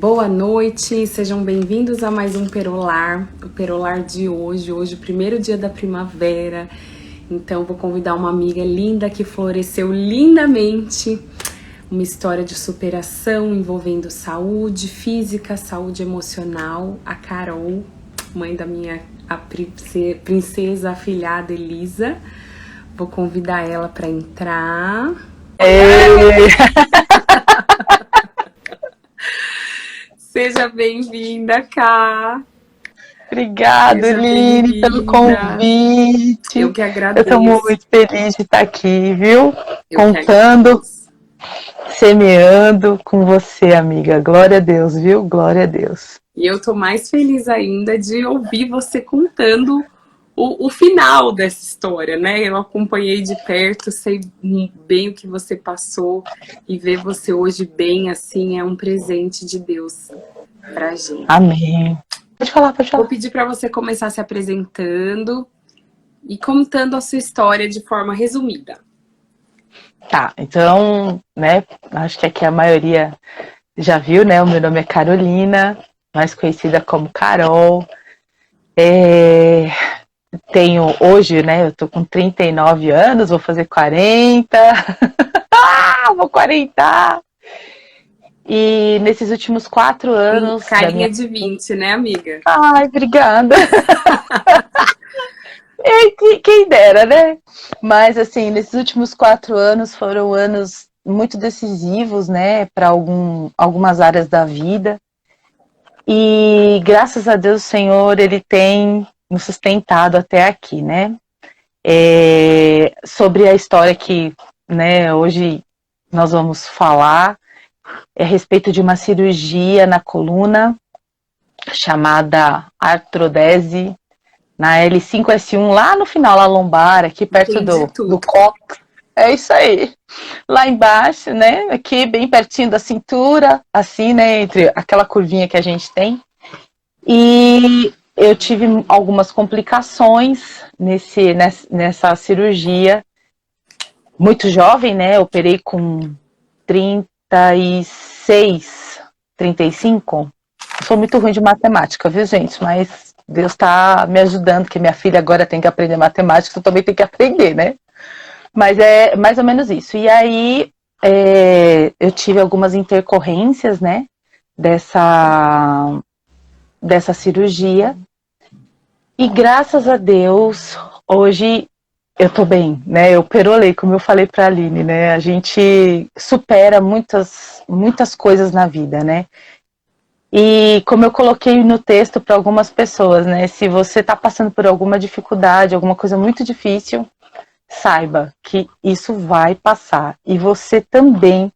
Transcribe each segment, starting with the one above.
Boa noite, sejam bem-vindos a mais um Perolar, o Perolar de hoje, o primeiro dia da primavera. Então vou convidar uma amiga linda que floresceu lindamente, uma história de superação envolvendo saúde física, saúde emocional, a Carol, mãe da minha princesa afilhada Elisa. Vou convidar ela para entrar. Seja bem-vinda, Ká. Obrigada, Lili, pelo convite. Eu que agradeço. Eu estou muito feliz de estar aqui, viu? Contando, semeando com você, amiga. Glória a Deus, viu? Glória a Deus. E eu estou mais feliz ainda de ouvir você contando o final dessa história, né? Eu acompanhei de perto, sei bem o que você passou, e ver você hoje bem assim é um presente de Deus pra gente. Amém. Pode falar. Vou pedir para você começar se apresentando e contando a sua história de forma resumida. Tá, então, né, acho que aqui a maioria já viu, né? O meu nome é Carolina, mais conhecida como Carol. Tenho hoje, né, eu tô com 39 anos, vou fazer 40. Vou 40! E nesses últimos 4 anos... Carinha de 20, né, amiga? Ai, obrigada! Quem dera, né? Mas, assim, nesses últimos 4 anos foram anos muito decisivos, né, para algumas áreas da vida. E graças a Deus, o Senhor, Ele tem nos sustentado até aqui, né? Sobre a história que, né, hoje nós vamos falar, a respeito de uma cirurgia na coluna chamada artrodese na L5-S1, lá no final, lá lombar, aqui perto do cóccix. É isso aí. Lá embaixo, né? Aqui bem pertinho da cintura, assim, né? Entre aquela curvinha que a gente tem. E eu tive algumas complicações nessa cirurgia. Muito jovem, né? Eu operei com 36, 35. Eu sou muito ruim de matemática, viu, gente? Mas Deus está me ajudando, que minha filha agora tem que aprender matemática, eu também tenho que aprender, né? Mas é mais ou menos isso. E aí, eu tive algumas intercorrências, né? Dessa cirurgia. E graças a Deus, hoje eu tô bem, né? Eu perolei, como eu falei pra Aline, né? A gente supera muitas coisas na vida, né? E como eu coloquei no texto para algumas pessoas, né? Se você tá passando por alguma dificuldade, alguma coisa muito difícil, saiba que isso vai passar. E você também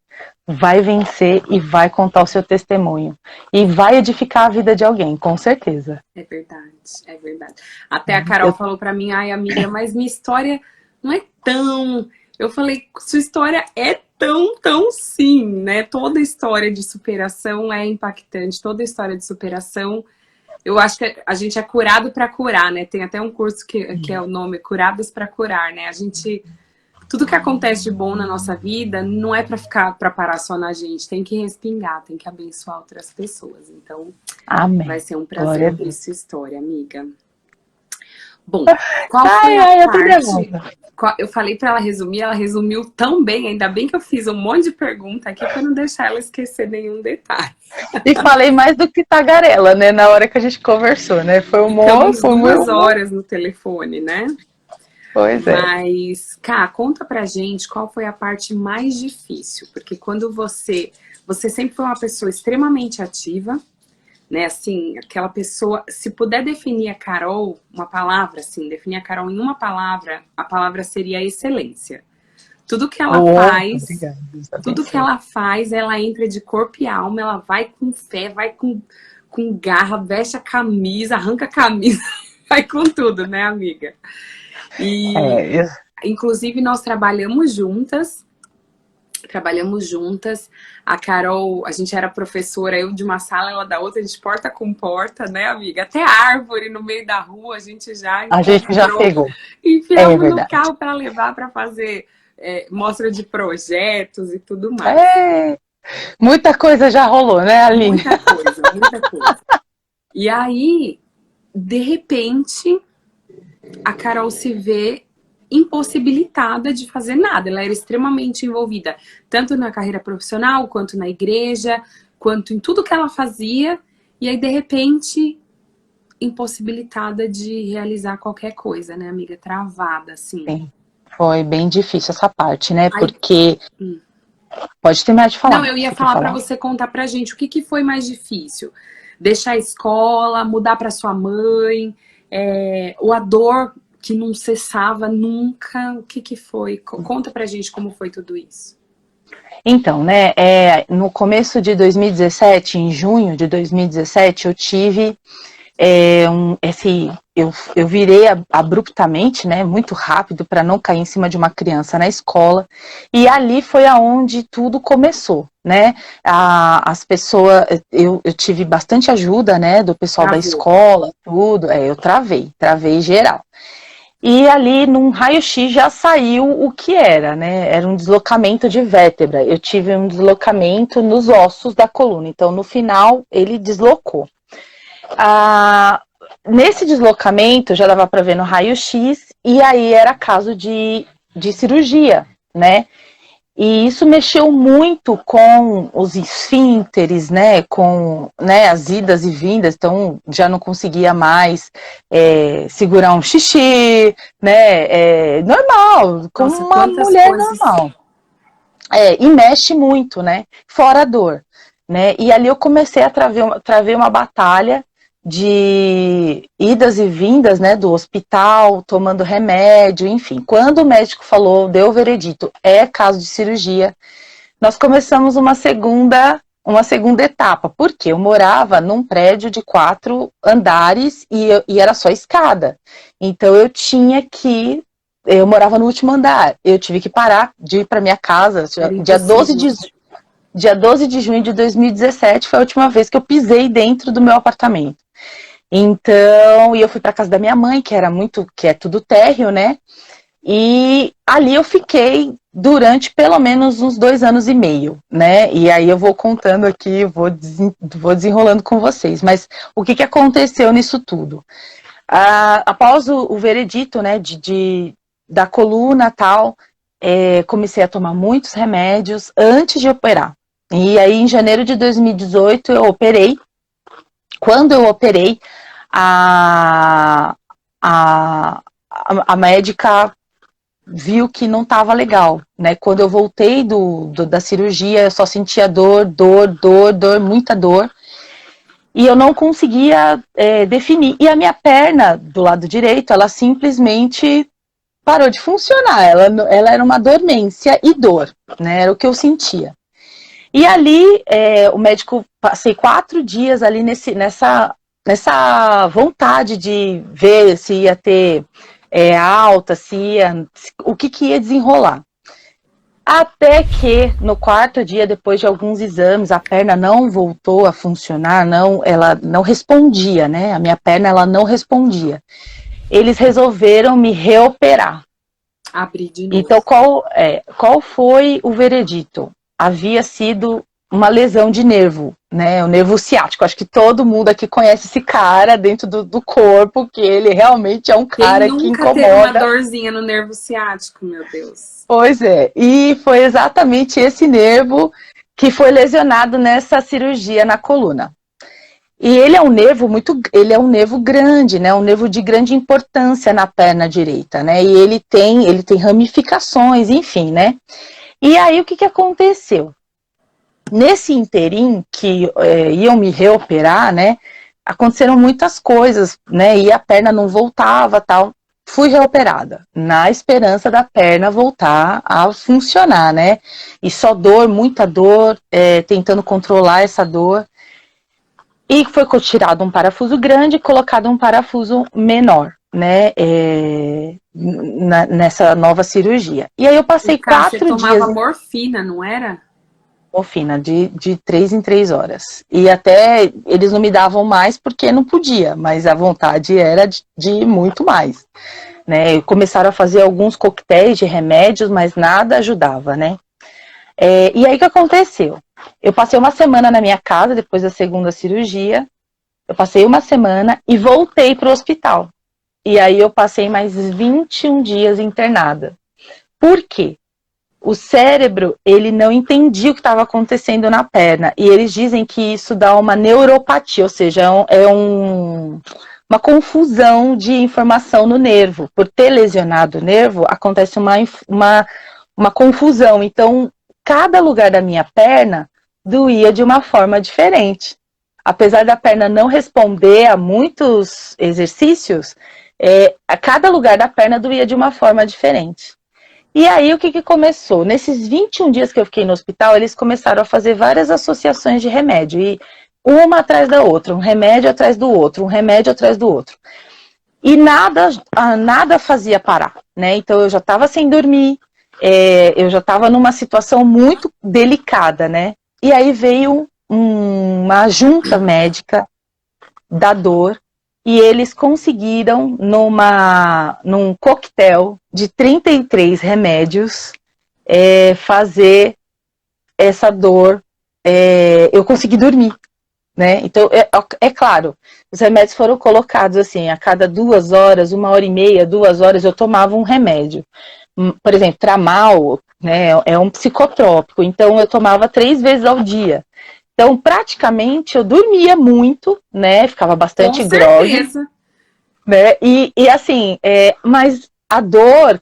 vai vencer e vai contar o seu testemunho. E vai edificar a vida de alguém, com certeza. É verdade, é verdade. Até a Carol falou pra mim, ai amiga, mas minha história não é tão... Eu falei, sua história é tão sim, né? Toda história de superação é impactante, toda história de superação... Eu acho que a gente é curado para curar, né? Tem até um curso que é o nome Curados para Curar, né? Tudo que acontece de bom na nossa vida não é para parar só na gente, tem que respingar, tem que abençoar outras pessoas. Então, amém. Vai ser um prazer ouvir sua história, amiga. Bom, qual foi a parte... Eu falei para ela resumiu tão bem, ainda bem que eu fiz um monte de pergunta aqui para não deixar ela esquecer nenhum detalhe. E falei mais do que tagarela, né, na hora que a gente conversou, né? Foi um monte... 2 horas no telefone, né? Pois é. Mas, Ká, conta pra gente qual foi a parte mais difícil, porque quando você sempre foi uma pessoa extremamente ativa, né, assim, aquela pessoa, se puder definir a Carol, uma palavra, assim, definir a Carol em uma palavra, a palavra seria excelência. Tudo que ela faz, obrigado, tudo que ela faz, ela entra de corpo e alma, ela vai com fé, vai com garra, veste a camisa, arranca a camisa, vai com tudo, né, amiga? E, inclusive, nós trabalhamos juntas, a Carol, a gente era professora, eu de uma sala, ela da outra, a gente porta com porta, né, amiga? Até árvore no meio da rua, a gente já pegou. Enfiamos no carro para levar para fazer mostra de projetos e tudo mais. Muita coisa já rolou, né, Aline? Muita coisa. muita coisa. E aí, de repente, a Carol se vê impossibilitada de fazer nada. Ela era extremamente envolvida, tanto na carreira profissional, quanto na igreja, quanto em tudo que ela fazia. E aí, de repente, impossibilitada de realizar qualquer coisa, né, amiga? Travada, assim. Sim. Foi bem difícil essa parte, né? Aí, Porque... Pode terminar de falar. não, eu ia falar para você contar pra gente o que foi mais difícil. Deixar a escola, mudar para sua mãe, ou a dor que não cessava nunca. O que foi? Conta pra gente como foi tudo isso. Então, né, no começo de 2017, em junho de 2017, eu tive eu virei abruptamente, né, muito rápido para não cair em cima de uma criança na escola, e ali foi aonde tudo começou, né, as pessoas, eu tive bastante ajuda, né, do pessoal da escola, tudo, eu travei geral. E ali, num raio-x, já saiu o que era, né? Era um deslocamento de vértebra. Eu tive um deslocamento nos ossos da coluna. Então, no final, ele deslocou. Nesse deslocamento, já dava para ver no raio-x, e aí era caso de cirurgia, né? E isso mexeu muito com os esfínteres, né, com, né, as idas e vindas, então já não conseguia mais segurar um xixi, né, normal, como Nossa, uma mulher normal. E mexe muito, né, fora a dor, né, e ali eu comecei a traver uma batalha de idas e vindas, né, do hospital, tomando remédio, enfim. Quando o médico falou, deu o veredito, é caso de cirurgia, nós começamos uma segunda etapa, porque eu morava num prédio de 4 andares e era só escada. Então eu morava no último andar, eu tive que parar de ir para minha casa, dia 12 de junho de 2017 foi a última vez que eu pisei dentro do meu apartamento. Então, eu fui para casa da minha mãe, que é tudo térreo, né? E ali eu fiquei durante pelo menos uns 2 anos e meio, né? E aí eu vou contando aqui, vou desenrolando com vocês. Mas o que aconteceu nisso tudo? Após o veredito, né, da coluna e tal, comecei a tomar muitos remédios antes de operar. E aí, em janeiro de 2018, eu operei. Quando eu operei, a médica viu que não estava legal, né? Quando eu voltei da cirurgia, eu só sentia dor, muita dor. E eu não conseguia definir. E a minha perna, do lado direito, ela simplesmente parou de funcionar. Ela era uma dormência e dor, né? Era o que eu sentia. E ali, o médico, passei 4 dias ali nessa vontade de ver se ia ter alta, o que ia desenrolar. Até que, no 4º dia, depois de alguns exames, a perna não voltou a funcionar, ela não respondia, né? A minha perna, ela não respondia. Eles resolveram me reoperar. Abrir de novo. Então, qual foi o veredito? Havia sido uma lesão de nervo, né? O nervo ciático. Acho que todo mundo aqui conhece esse cara dentro do corpo, que ele realmente é um cara que incomoda. Quem nunca teve uma dorzinha no nervo ciático, meu Deus? Pois é, e foi exatamente esse nervo que foi lesionado nessa cirurgia na coluna. E ele é um nervo grande, né? Um nervo de grande importância na perna direita, né? E ele tem ramificações, enfim, né? E aí o que aconteceu? Nesse interim que iam me reoperar, né? Aconteceram muitas coisas, né? E a perna não voltava, tal. Fui reoperada, na esperança da perna voltar a funcionar, né? E só dor, muita dor, tentando controlar essa dor. E foi tirado um parafuso grande e colocado um parafuso menor, né? Nessa nova cirurgia. E aí eu passei 4 dias... Você tomava morfina, não era? Morfina, de 3 em 3 horas. E até eles não me davam mais porque não podia, mas a vontade era de muito mais. Né? Começaram a fazer alguns coquetéis de remédios, mas nada ajudava, né? E aí o que aconteceu? Eu passei uma semana na minha casa, depois da segunda cirurgia. Eu passei uma semana e voltei para o hospital. E aí eu passei mais 21 dias internada. Por quê? O cérebro, ele não entendia o que estava acontecendo na perna. E eles dizem que isso dá uma neuropatia, ou seja, uma confusão de informação no nervo. Por ter lesionado o nervo, acontece uma confusão. Então, cada lugar da minha perna doía de uma forma diferente. Apesar da perna não responder a muitos exercícios, a cada lugar da perna doía de uma forma diferente. E aí, o que começou? Nesses 21 dias que eu fiquei no hospital, eles começaram a fazer várias associações de remédio, e uma atrás da outra, um remédio atrás do outro, um remédio atrás do outro. E nada fazia parar, né? Então, eu já estava sem dormir, eu já estava numa situação muito delicada, né? E aí veio uma junta médica da dor, e eles conseguiram, num coquetel de 33 remédios, fazer essa dor, eu consegui dormir, né? Então, é claro, os remédios foram colocados assim, a cada 2 horas, 1h30, 2 horas, eu tomava um remédio. Por exemplo, Tramal, né, é um psicotrópico, então eu tomava 3 vezes ao dia. Então, praticamente, eu dormia muito, né? Ficava bastante grogue. Né? E assim, mas a dor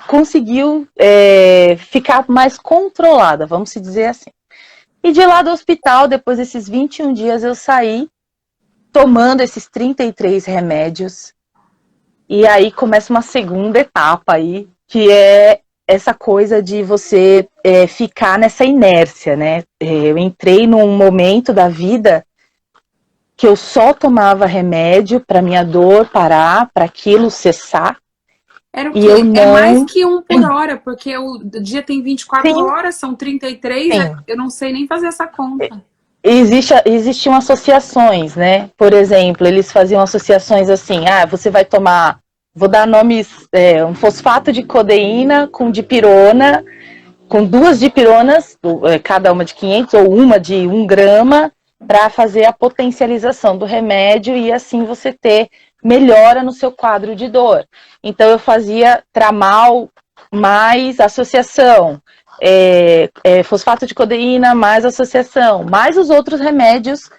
conseguiu ficar mais controlada, vamos se dizer assim. E de lá do hospital, depois desses 21 dias, eu saí tomando esses 33 remédios. E aí começa uma segunda etapa aí, que é essa coisa de você ficar nessa inércia, né? Eu entrei num momento da vida que eu só tomava remédio para minha dor parar, para aquilo cessar. Era o quê? É mais que 1 por hora, porque o dia tem 24 horas, são 33, eu não sei nem fazer essa conta. Existiam associações, né? Por exemplo, eles faziam associações assim, você vai tomar, vou dar nomes, um fosfato de codeína com dipirona, com 2 dipironas, cada uma de 500 ou uma de 1 grama, para fazer a potencialização do remédio e assim você ter melhora no seu quadro de dor. Então eu fazia Tramal mais associação, fosfato de codeína mais associação, mais os outros remédios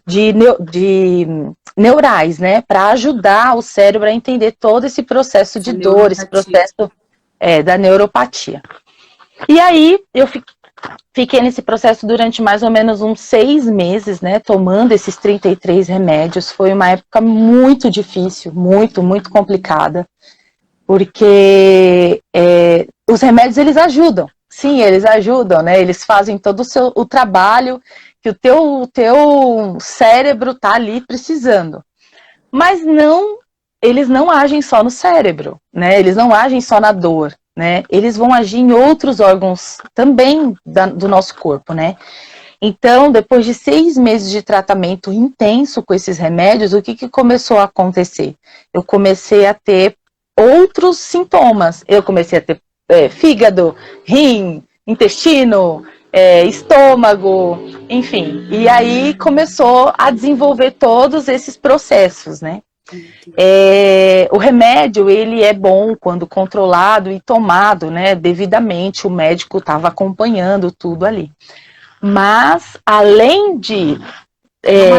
de neurais, né, para ajudar o cérebro a entender todo esse processo de dor, esse processo da neuropatia. E aí eu fiquei nesse processo durante mais ou menos uns 6 meses, né, tomando esses 33 remédios. Foi uma época muito difícil, muito, muito complicada, porque os remédios, eles ajudam. Sim, eles ajudam, né, eles fazem todo o trabalho que o teu cérebro tá ali precisando. Mas eles não agem só no cérebro, né, eles não agem só na dor. Né? Eles vão agir em outros órgãos também do nosso corpo, né? Então, depois de 6 meses de tratamento intenso com esses remédios, o que começou a acontecer? Eu comecei a ter outros sintomas. Eu comecei a ter fígado, rim, intestino, estômago, enfim. E aí começou a desenvolver todos esses processos, né? O remédio, ele é bom quando controlado e tomado, né, devidamente, o médico estava acompanhando tudo ali. Mas, além de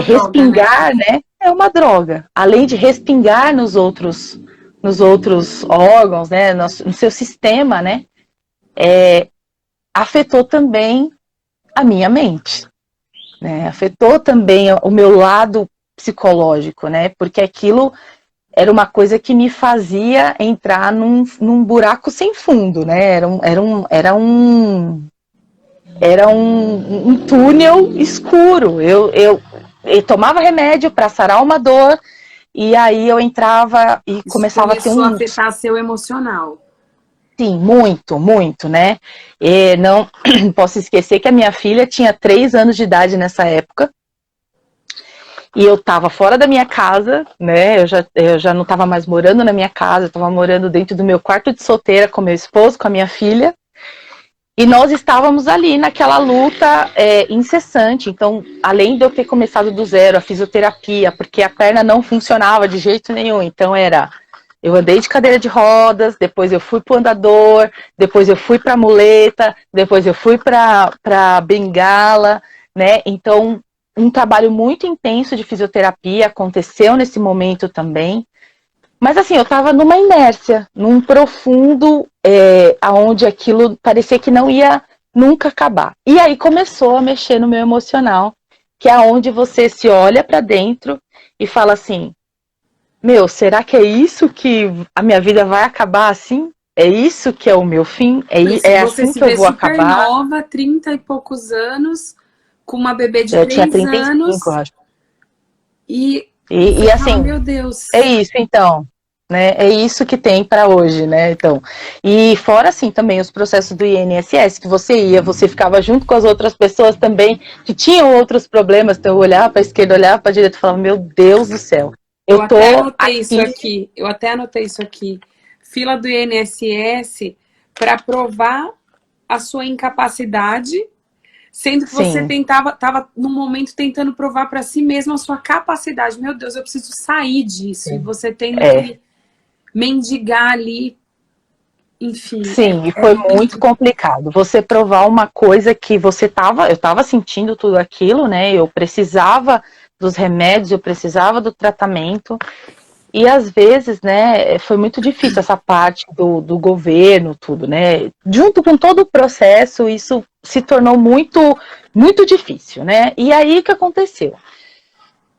respingar, droga, né, é uma droga. Além de respingar nos outros órgãos, né, no seu sistema, né, afetou também a minha mente, né, afetou também o meu lado psicológico, né? Porque aquilo era uma coisa que me fazia entrar num buraco sem fundo, né? Era um túnel escuro. Eu tomava remédio para sarar uma dor e aí eu entrava e isso começava a ter a afetar seu emocional. Sim, muito, muito, né? E não posso esquecer que a minha filha tinha 3 anos de idade nessa época. E eu estava fora da minha casa, né? Eu já não estava mais morando na minha casa, eu estava morando dentro do meu quarto de solteira com meu esposo, com a minha filha. E nós estávamos ali naquela luta incessante. Então, além de eu ter começado do zero a fisioterapia, porque a perna não funcionava de jeito nenhum, então eu andei de cadeira de rodas, depois eu fui para o andador, depois eu fui para a muleta, depois eu fui para bengala, né? Então, um trabalho muito intenso de fisioterapia aconteceu nesse momento também. Mas assim, eu estava numa inércia, num profundo, aonde aquilo parecia que não ia nunca acabar. E aí começou a mexer no meu emocional, que é onde você se olha para dentro e fala assim: meu, será que é isso que a minha vida vai acabar assim? É isso que é o meu fim? É Você assim se que eu vê vou super acabar? nova, 30 e poucos anos, com uma bebê de Eu tinha 3 35, eu anos, acho. e E você fala, assim, meu Deus. é isso então, né? É isso que tem para hoje, né? Então, e fora assim também os processos do INSS que você ficava junto com as outras pessoas também que tinham outros problemas, então eu olhava para a esquerda, olhava para a direita e falava, meu Deus do céu, Eu eu tô até anotei isso aqui, aqui. Eu até anotei isso aqui. Fila do INSS para provar a sua incapacidade, sendo que você sim, estava no momento tentando provar para si mesmo a sua capacidade. Meu Deus, eu preciso sair disso. E você tendo é, que mendigar ali, enfim, sim, e é foi muito muito. complicado. Você provar uma coisa que eu estava sentindo tudo aquilo, né? Eu precisava dos remédios, eu precisava do tratamento. E às vezes, né, foi muito difícil essa parte do governo, tudo, né? Junto com todo o processo, isso se tornou muito, muito difícil, né? E aí o que aconteceu?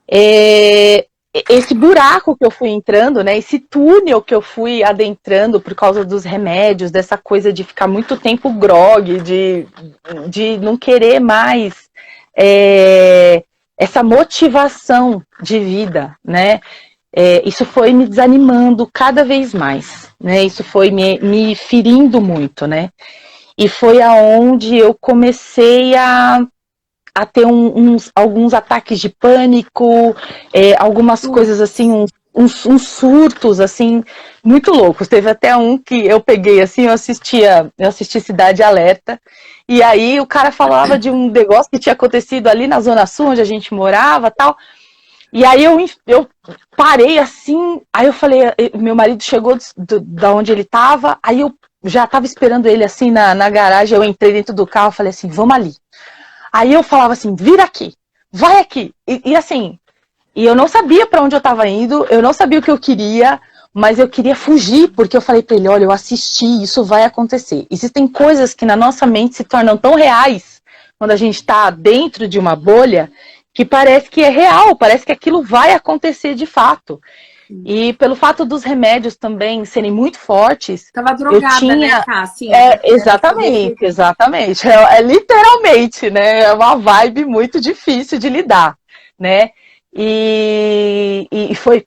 Esse buraco que eu fui entrando, né? Esse túnel que eu fui adentrando por causa dos remédios, dessa coisa de ficar muito tempo grogue, de não querer mais essa motivação de vida, né? Isso foi me desanimando cada vez mais, né? Isso foi me ferindo muito, né? E foi aonde eu comecei a ter alguns ataques de pânico, algumas coisas assim, uns surtos assim muito loucos. Teve até um que eu peguei assim, eu assisti Cidade Alerta, e aí o cara falava de um negócio que tinha acontecido ali na Zona Sul, onde a gente morava, tal. E aí eu parei assim, aí eu falei, meu marido chegou da onde ele estava, aí eu já estava esperando ele assim na garagem, eu entrei dentro do carro, falei assim, vamos ali. Aí eu falava assim, vira aqui, vai aqui. E assim, e eu não sabia para onde eu estava indo, eu não sabia o que eu queria, mas eu queria fugir, porque eu falei para ele, olha, eu assisti, isso vai acontecer. Existem coisas que na nossa mente se tornam tão reais, quando a gente está dentro de uma bolha, que parece que é real, parece que aquilo vai acontecer de fato. E pelo fato dos remédios também serem muito fortes, Tava eu drogada, né, tinha. Cá? Assim, era saber que. Exatamente, exatamente. Literalmente, né? É uma vibe muito difícil de lidar, né? E foi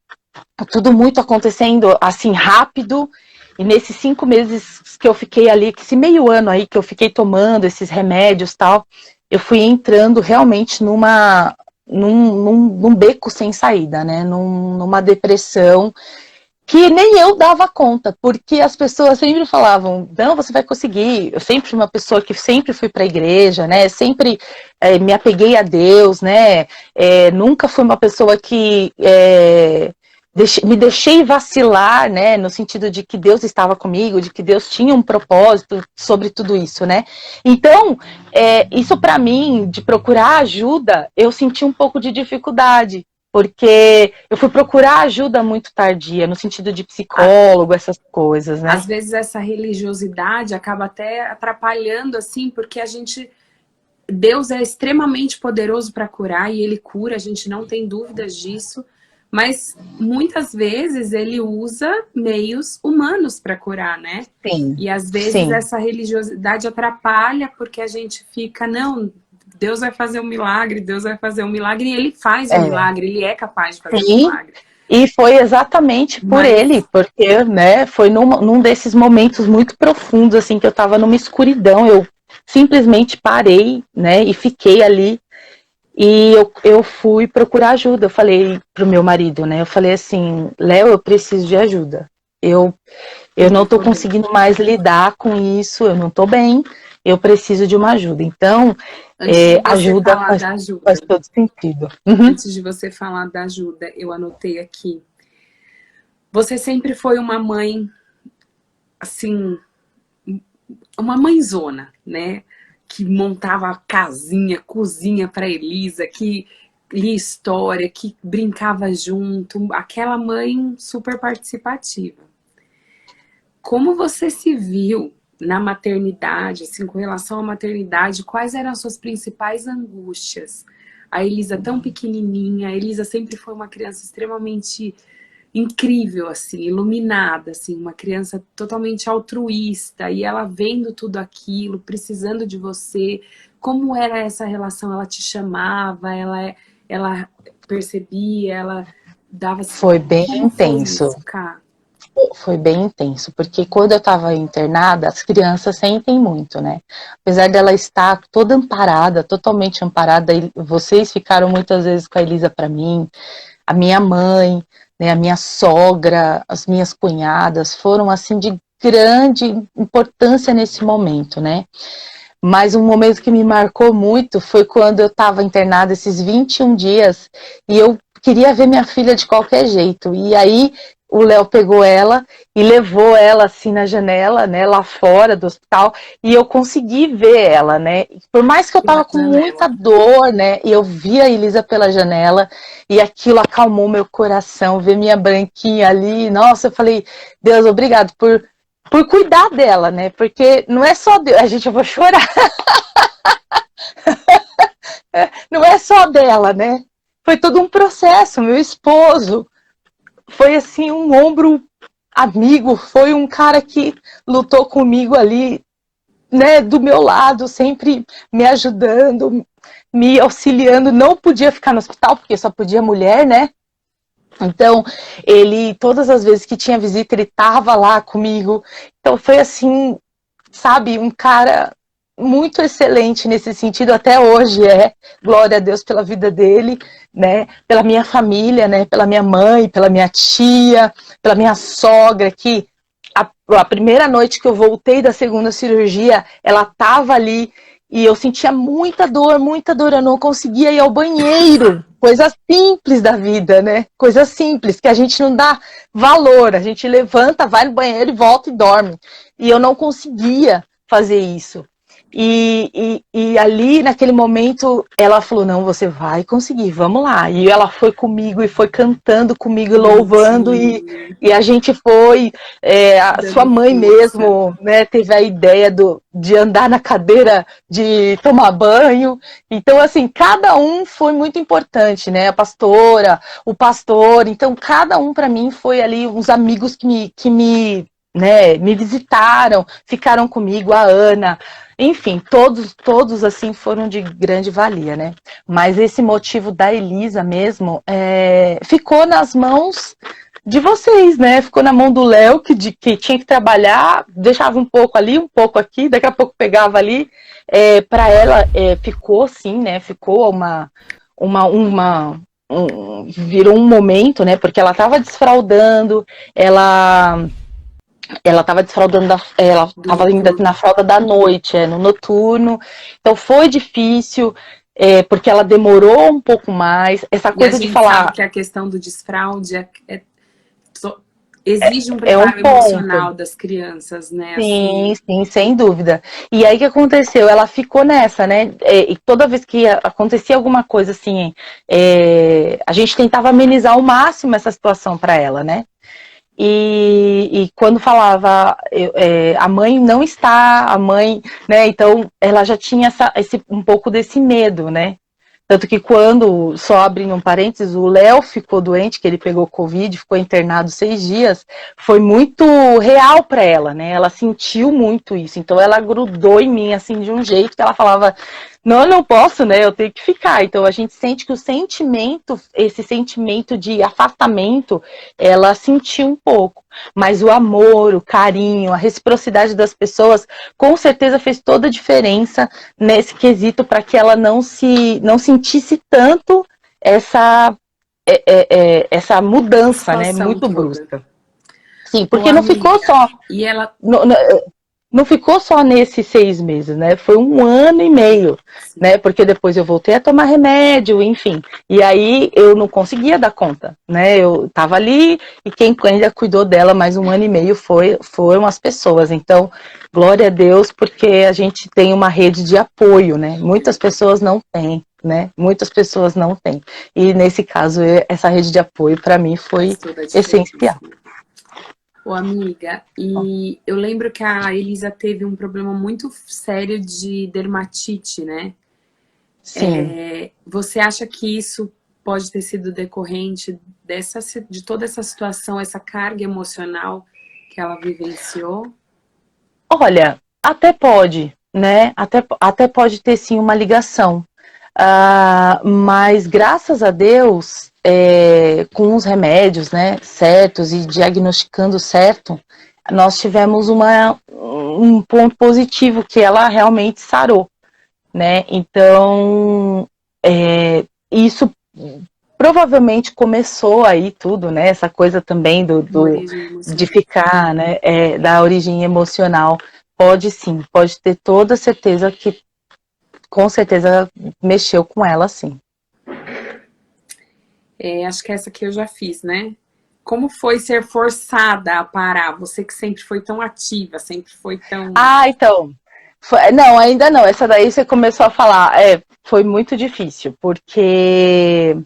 tudo muito acontecendo assim rápido. E nesses 5 meses que eu fiquei ali, esse meio ano aí que eu fiquei tomando esses remédios e tal, eu fui entrando realmente num beco sem saída, né? Numa depressão que nem eu dava conta, porque as pessoas sempre falavam, não, você vai conseguir. Eu sempre fui uma pessoa que sempre fui para a igreja, né? Sempre me apeguei a Deus, né? Nunca fui uma pessoa que me deixei vacilar, né? No sentido de que Deus estava comigo, de que Deus tinha um propósito sobre tudo isso, né? Então, isso para mim, de procurar ajuda, eu senti um pouco de dificuldade, porque eu fui procurar ajuda muito tardia, no sentido de psicólogo, essas coisas, né? Às vezes essa religiosidade acaba até atrapalhando, assim, porque a gente. Deus é extremamente poderoso para curar e ele cura, a gente não tem dúvidas disso, mas muitas vezes ele usa meios humanos para curar, né? Sim, E às vezes sim. essa religiosidade atrapalha porque a gente fica, não, Deus vai fazer um milagre, Deus vai fazer um milagre, e ele faz o É, milagre, ele é capaz de fazer o sim, milagre. e foi exatamente por Mas ele, porque, né, foi num desses momentos muito profundos, assim, que eu tava numa escuridão, eu simplesmente parei, né, e fiquei ali, e eu fui procurar ajuda, eu falei pro meu marido, né, eu falei assim, Léo, eu preciso de ajuda, eu eu não não tô tô bem. conseguindo mais lidar com isso, eu não tô bem, eu preciso de uma ajuda. Então, Antes de você ajuda falar da ajuda, faz todo sentido. Uhum. antes de você falar da ajuda, eu anotei aqui. Você sempre foi uma mãe, assim, uma mãezona, né? Que montava a casinha, cozinha para Elisa, que lia história, que brincava junto, aquela mãe super participativa. Como você se viu na maternidade, assim, com relação à maternidade, quais eram as suas principais angústias? A Elisa tão pequenininha, a Elisa sempre foi uma criança extremamente incrível, assim, iluminada, assim, uma criança totalmente altruísta, e ela vendo tudo aquilo, precisando de você. Como era essa relação? Ela te chamava, ela percebia, ela dava... Foi bem Como foi intenso. isso, Ká? Foi bem intenso, porque quando eu estava internada, as crianças sentem muito, né? Apesar dela estar toda amparada, totalmente amparada, vocês ficaram muitas vezes com a Elisa para mim, a minha mãe, né, a minha sogra, as minhas cunhadas, foram assim de grande importância nesse momento, né? Mas um momento que me marcou muito foi quando eu estava internada esses 21 dias e eu queria ver minha filha de qualquer jeito. E aí o Léo pegou ela e levou ela assim na janela, né, lá fora do hospital, e eu consegui ver ela, né? Por mais que eu tava com muita dor, né, e eu vi a Elisa pela janela e aquilo acalmou meu coração, ver minha branquinha ali. Nossa, eu falei, Deus, obrigado por cuidar dela, né? Porque não é só Deus, a gente, eu vou chorar. Não é só dela, né? Foi todo um processo. Meu esposo foi assim um ombro amigo, foi um cara que lutou comigo ali, né, do meu lado, sempre me ajudando, me auxiliando. Não podia ficar no hospital porque só podia mulher, né? Então, ele, todas as vezes que tinha visita, ele tava lá comigo. Então, foi assim, sabe, um cara muito excelente nesse sentido, até hoje glória a Deus pela vida dele, né, pela minha família, né, pela minha mãe, pela minha tia, pela minha sogra, que a primeira noite que eu voltei da segunda cirurgia, ela tava ali e eu sentia muita dor, eu não conseguia ir ao banheiro, coisa simples da vida, né, coisa simples, que a gente não dá valor, a gente levanta, vai no banheiro e volta e dorme, e eu não conseguia fazer isso. E ali, naquele momento, ela falou, não, você vai conseguir, vamos lá. E ela foi comigo e foi cantando comigo, louvando, e a gente foi, a sua mãe mesmo, né, teve a ideia de andar na cadeira de tomar banho. Então, assim, cada um foi muito importante, né, a pastora, o pastor, então cada um para mim foi ali uns amigos né, me visitaram, ficaram comigo, a Ana, enfim, todos assim foram de grande valia, né? Mas esse motivo da Elisa mesmo ficou nas mãos de vocês, né? Ficou na mão do Léo, que tinha que trabalhar, deixava um pouco ali, um pouco aqui, daqui a pouco pegava ali. Para ela ficou sim, né? Ficou virou um momento, né? Porque ela estava desfraldando, ela estava desfraldando, ela estava ainda na fralda da noite, no noturno. Então foi difícil, porque ela demorou um pouco mais. Essa coisa de falar. Sabe que a questão do desfraude exige um um preparo emocional das crianças, né? Sim, assim. sim, sem dúvida. E aí o que aconteceu? Ela ficou nessa, né? E toda vez que acontecia alguma coisa assim, a gente tentava amenizar ao máximo essa situação para ela, né? E quando falava a mãe não está, a mãe, né? Então ela já tinha um pouco desse medo, né? Tanto que quando, só abrindo um parênteses, o Léo ficou doente, que ele pegou Covid, ficou internado 6 dias, foi muito real para ela, né? Ela sentiu muito isso. Então ela grudou em mim, assim, de um jeito que ela falava, não, eu não posso, né? Eu tenho que ficar. Então a gente sente que esse sentimento de afastamento, ela sentiu um pouco. Mas o amor, o carinho, a reciprocidade das pessoas, com certeza fez toda a diferença nesse quesito para que ela não sentisse tanto essa mudança, né, muito brusca. Sim, porque não ficou só. E ela não ficou só nesses 6 meses, né? Foi 1 ano e meio, né? Porque depois eu voltei a tomar remédio, enfim. E aí eu não conseguia dar conta, né? Eu tava ali e quem ainda cuidou dela mais 1 ano e meio foram as pessoas. Então, glória a Deus, porque a gente tem uma rede de apoio, né? Muitas pessoas não têm, né? Muitas pessoas não têm. E nesse caso, essa rede de apoio para mim foi Faz toda a essencial. diferença. Ô, amiga, e eu lembro que a Elisa teve um problema muito sério de dermatite, né? Sim. Você acha que isso pode ter sido decorrente de toda essa situação, essa carga emocional que ela vivenciou? Olha, até pode, né? Até pode ter sim uma ligação. Mas graças a Deus, com os remédios, né, certos e diagnosticando certo, nós tivemos um ponto positivo que ela realmente sarou, né? Então, isso provavelmente começou aí tudo, né? Essa coisa também Uma origem de emocional. ficar, né? Da origem emocional. Pode sim, pode ter toda certeza que com certeza mexeu com ela, sim. Acho que essa aqui eu já fiz, né? Como foi ser forçada a parar? Você que sempre foi tão ativa, sempre foi tão... Então. Não, ainda não. Essa daí você começou a falar. Foi muito difícil, porque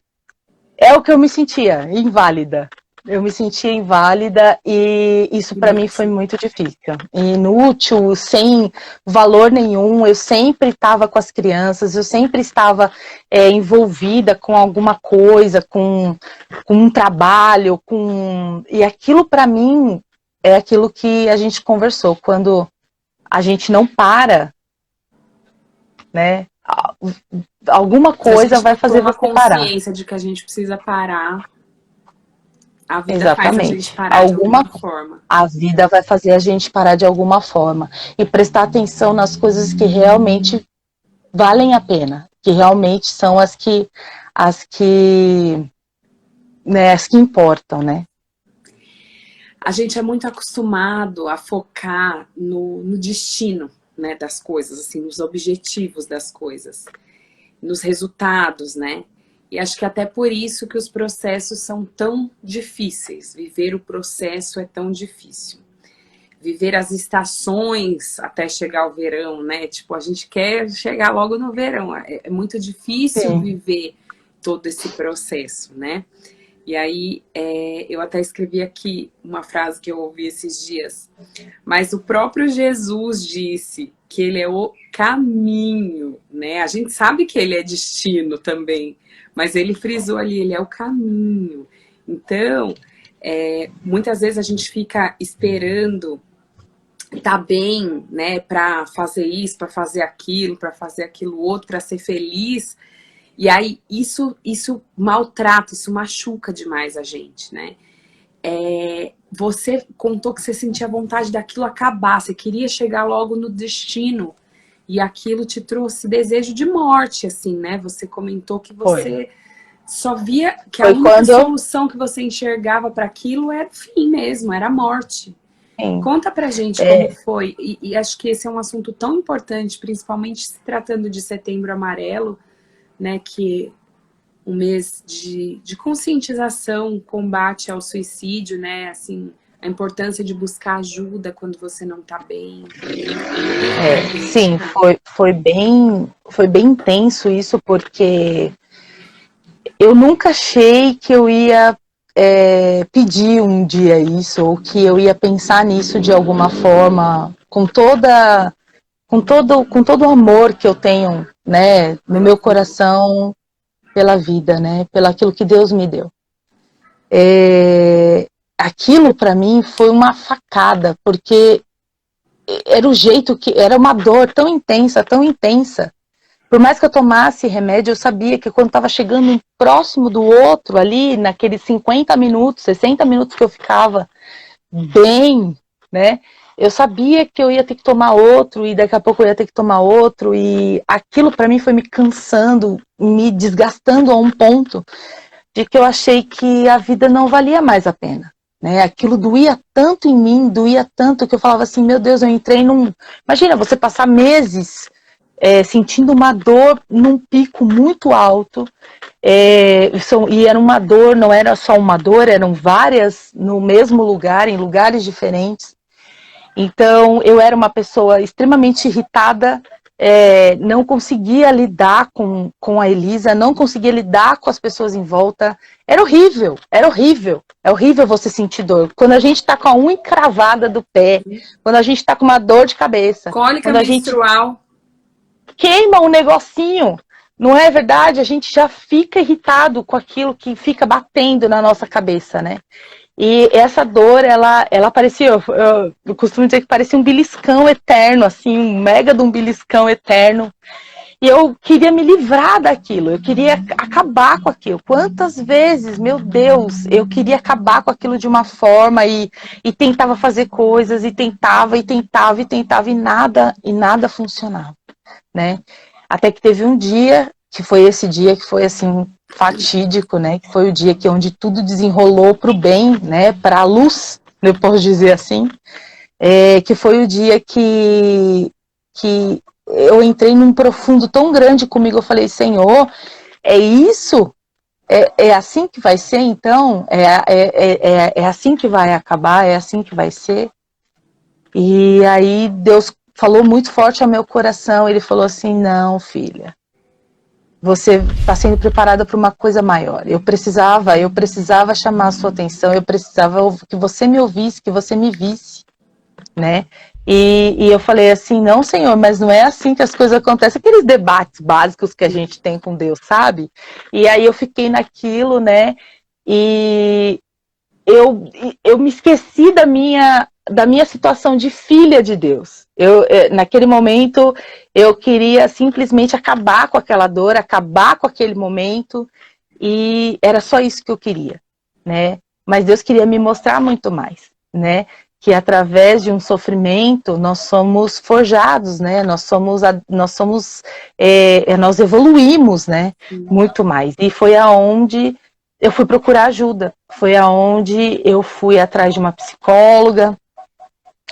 é o que eu me sentia, inválida. Eu me sentia inválida e isso para mim foi Inútil. muito difícil. Inútil, sem valor nenhum. Eu sempre estava com as crianças, eu sempre estava envolvida com alguma coisa, com um trabalho, e aquilo para mim é aquilo que a gente conversou. Quando a gente não para, né? Alguma Se a coisa gente vai não fazer toma você parar. consciência de que a gente precisa parar, a vida faz a gente Exatamente. parar de alguma forma. A vida vai fazer a gente parar de alguma forma e prestar atenção nas coisas que realmente valem a pena, que realmente são as que importam, né? A gente é muito acostumado a focar no destino, né, das coisas, assim, nos objetivos das coisas, nos resultados, né? E acho que até por isso que os processos são tão difíceis. Viver o processo é tão difícil. Viver as estações até chegar ao verão, né? Tipo, a gente quer chegar logo no verão. É muito difícil Sim. viver todo esse processo, né? E aí, eu até escrevi aqui uma frase que eu ouvi esses dias. Mas o próprio Jesus disse que ele é o caminho, né? A gente sabe que ele é destino também, mas ele frisou ali, ele é o caminho. Então, muitas vezes a gente fica esperando tá bem, né, para fazer isso, para fazer aquilo outro, para ser feliz. E aí isso maltrata, isso machuca demais a gente, né? Você contou que você sentia vontade daquilo acabar, você queria chegar logo no destino e aquilo te trouxe desejo de morte, assim, né? Você comentou que Foi. você só via que a Foi única quando eu. solução que você enxergava para aquilo era o fim mesmo, era a morte. Sim. Conta pra gente como foi, e acho que esse é um assunto tão importante, principalmente se tratando de Setembro Amarelo, né, que um mês de conscientização, combate ao suicídio, né, assim, a importância de buscar ajuda quando você não tá bem. Sim, foi bem intenso isso, porque eu nunca achei que eu ia pedir um dia isso, ou que eu ia pensar nisso de alguma forma, com todo o amor que eu tenho, né, no meu coração pela vida, né, pelo aquilo que Deus me deu. Aquilo para mim foi uma facada, porque era o jeito que era uma dor tão intensa, tão intensa. Por mais que eu tomasse remédio, eu sabia que quando estava chegando um próximo do outro ali, naqueles 50 minutos, 60 minutos que eu ficava bem, né? Eu sabia que eu ia ter que tomar outro e daqui a pouco eu ia ter que tomar outro e aquilo para mim foi me cansando, me desgastando a um ponto de que eu achei que a vida não valia mais a pena, né? Aquilo doía tanto em mim, doía tanto que eu falava assim, meu Deus, eu entrei num... Imagina, você passar meses sentindo uma dor num pico muito alto, e era uma dor, não era só uma dor, eram várias no mesmo lugar, em lugares diferentes. Então, eu era uma pessoa extremamente irritada, não conseguia lidar com a Elisa, não conseguia lidar com as pessoas em volta. Era horrível, era horrível. É horrível você sentir dor. Quando a gente está com a unha encravada do pé, quando a gente está com uma dor de cabeça, Cólica quando a gente menstrual. queima um negocinho, não é verdade? A gente já fica irritado com aquilo que fica batendo na nossa cabeça, né? E essa dor, ela parecia, eu costumo dizer que parecia um beliscão eterno, assim, um mega de um beliscão eterno. E eu queria me livrar daquilo, eu queria acabar com aquilo. Quantas vezes, meu Deus, eu queria acabar com aquilo de uma forma e tentava fazer coisas, e tentava, e nada funcionava, né? Até que teve um dia, que foi esse dia que foi assim fatídico, né? Que foi o dia onde tudo desenrolou para o bem, né? Para a luz, eu posso dizer assim, que foi o dia que eu entrei num profundo tão grande comigo. Eu falei, Senhor, é isso? É assim que vai ser, então? É assim que vai acabar? É assim que vai ser? E aí Deus falou muito forte ao meu coração. Ele falou assim, não, filha, você está sendo preparada para uma coisa maior. Eu precisava chamar a sua atenção, eu precisava que você me ouvisse, que você me visse, né? E eu falei assim, não, Senhor, mas não é assim que as coisas acontecem, aqueles debates básicos que a gente tem com Deus, sabe? E aí eu fiquei naquilo, né? E eu me esqueci da minha situação de filha de Deus. Naquele momento, eu queria simplesmente acabar com aquela dor, acabar com aquele momento, e era só isso que eu queria, né? Mas Deus queria me mostrar muito mais, né? Que através de um sofrimento nós somos forjados, né? Nós evoluímos, né? Muito mais. E foi aonde eu fui procurar ajuda, foi aonde eu fui atrás de uma psicóloga,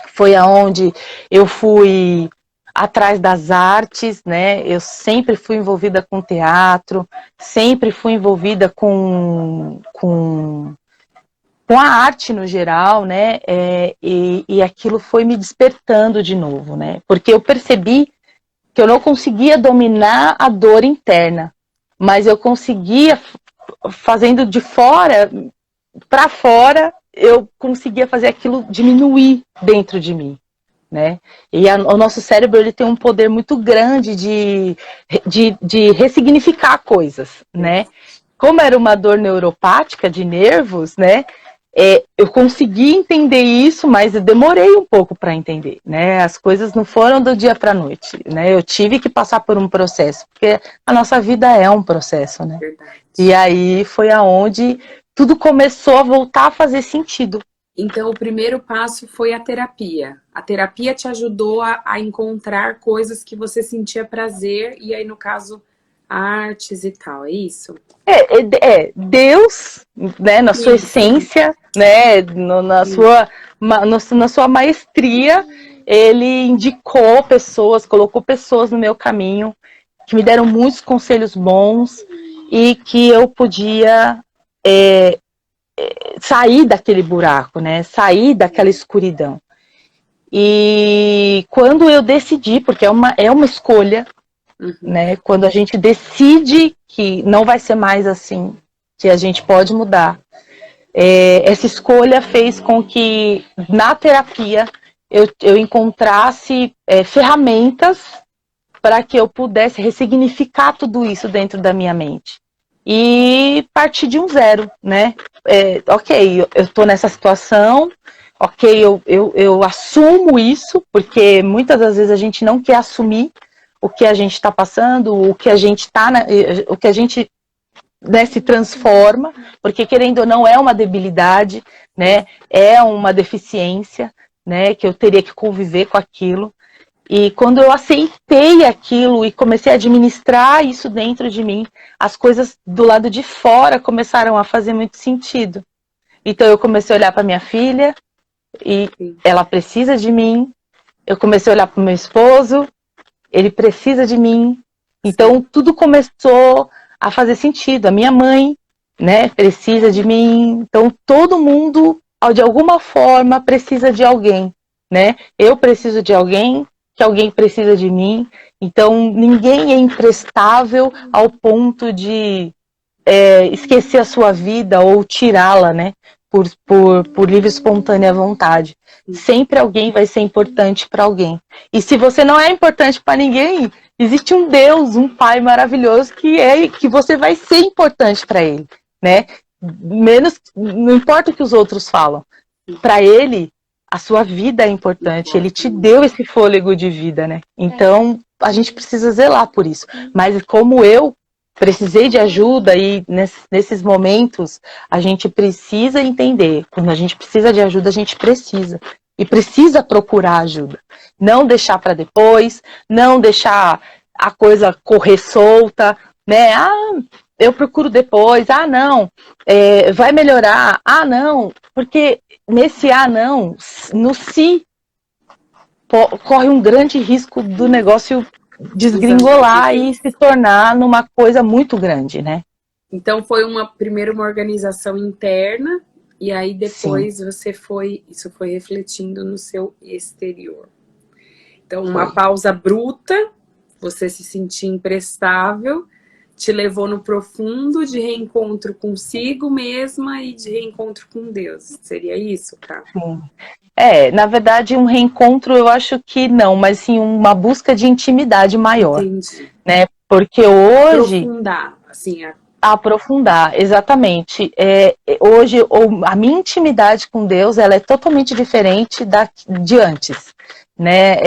foi aonde eu fui atrás das artes, né? Eu sempre fui envolvida com teatro, sempre fui envolvida com a arte no geral, né? E aquilo foi me despertando de novo, né? Porque eu percebi que eu não conseguia dominar a dor interna, mas eu conseguia, fazendo de fora para fora, eu conseguia fazer aquilo diminuir dentro de mim, né? E o nosso cérebro, ele tem um poder muito grande de ressignificar coisas, né? Como era uma dor neuropática de nervos, né? Eu consegui entender isso, mas eu demorei um pouco para entender, né? As coisas não foram do dia para a noite, né? Eu tive que passar por um processo, porque a nossa vida é um processo, né? Verdade. E aí foi aonde tudo começou a voltar a fazer sentido. Então, o primeiro passo foi a terapia. A terapia te ajudou a encontrar coisas que você sentia prazer, e aí, no caso, artes e tal, é isso? Deus, né, na sua essência, né, na sua maestria, ele indicou pessoas, colocou pessoas no meu caminho, que me deram muitos conselhos bons, e que eu podia sair daquele buraco, né, sair daquela escuridão. E quando eu decidi, porque é uma escolha, né? Quando a gente decide que não vai ser mais assim, que a gente pode mudar, essa escolha fez com que na terapia eu encontrasse ferramentas para que eu pudesse ressignificar tudo isso dentro da minha mente e partir de um zero, né? Ok, eu estou nessa situação, ok, eu assumo isso, porque muitas das vezes a gente não quer assumir o que a gente está passando, o que a gente né, se transforma, porque querendo ou não é uma debilidade, né, é uma deficiência, né, que eu teria que conviver com aquilo. E quando eu aceitei aquilo e comecei a administrar isso dentro de mim, as coisas do lado de fora começaram a fazer muito sentido. Então eu comecei a olhar para minha filha e ela precisa de mim. Eu comecei a olhar para o meu esposo, ele precisa de mim. Então tudo começou a fazer sentido. A minha mãe, né, precisa de mim. Então todo mundo, de alguma forma, precisa de alguém, né? Eu preciso de alguém, que alguém precisa de mim. Então ninguém é imprestável ao ponto de esquecer a sua vida ou tirá-la, né? Por livre e espontânea vontade. Sempre alguém vai ser importante para alguém. E se você não é importante para ninguém, existe um Deus, um Pai maravilhoso que você vai ser importante para ele, né? Não importa o que os outros falam. Para ele, a sua vida é importante. Ele te deu esse fôlego de vida, né? Então, a gente precisa zelar por isso. Mas como eu precisei de ajuda e nesses momentos a gente precisa entender. Quando a gente precisa de ajuda, a gente precisa. E precisa procurar ajuda. Não deixar para depois, não deixar a coisa correr solta, né? Eu procuro depois. Não, vai melhorar. Não, porque nesse não, no si, corre um grande risco do negócio desgringolar e se tornar numa coisa muito grande, né? Então foi primeiro uma organização interna e aí depois isso foi refletindo no seu exterior. Então uma pausa bruta, você se sentir imprestável, te levou no profundo de reencontro consigo mesma e de reencontro com Deus. Seria isso, tá? Sim. Na verdade, um reencontro eu acho que não, mas sim uma busca de intimidade maior. Entendi. Né? Porque hoje... Aprofundar, assim... Aprofundar, exatamente. Hoje, a minha intimidade com Deus, ela é totalmente diferente de antes. Né?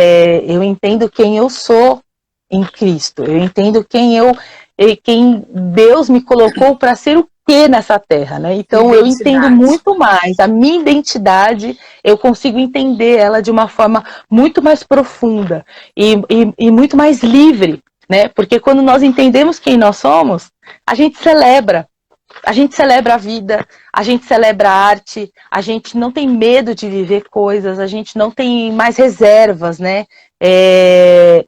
Eu entendo quem eu sou em Cristo. Eu entendo quem Deus me colocou para ser o que nessa terra, né? Então eu entendo muito mais. A minha identidade, eu consigo entender ela de uma forma muito mais profunda e muito mais livre, né? Porque quando nós entendemos quem nós somos, a gente celebra a vida, a gente celebra a arte, a gente não tem medo de viver coisas, a gente não tem mais reservas, né?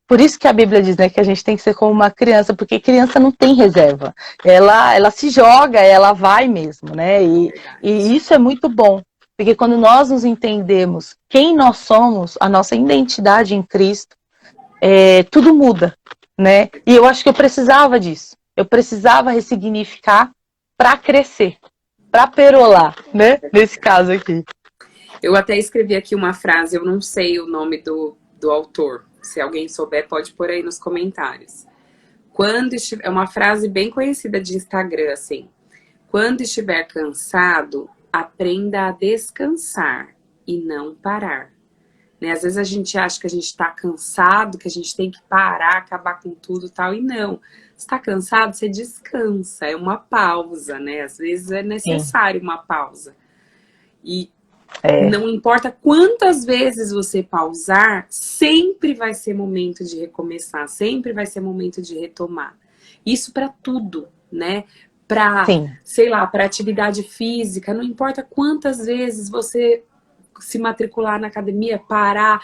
Por isso que a Bíblia diz, né, que a gente tem que ser como uma criança, porque criança não tem reserva. Ela se joga, ela vai mesmo, né? E isso é muito bom, porque quando nós nos entendemos quem nós somos, a nossa identidade em Cristo, tudo muda, né? E eu acho que eu precisava disso. Eu precisava ressignificar para crescer, para perolar, né? Nesse caso aqui. Eu até escrevi aqui uma frase, eu não sei o nome do autor. Se alguém souber, pode pôr aí nos comentários. É uma frase bem conhecida de Instagram, assim. Quando estiver cansado, aprenda a descansar e não parar. Né? Às vezes a gente acha que a gente está cansado, que a gente tem que parar, acabar com tudo e tal, e não. Se está cansado, você descansa, é uma pausa, né? Às vezes é necessário uma pausa. E não importa quantas vezes você pausar, sempre vai ser momento de recomeçar, sempre vai ser momento de retomar. Isso para tudo, né? Para, sei lá, para atividade física, não importa quantas vezes você se matricular na academia, parar,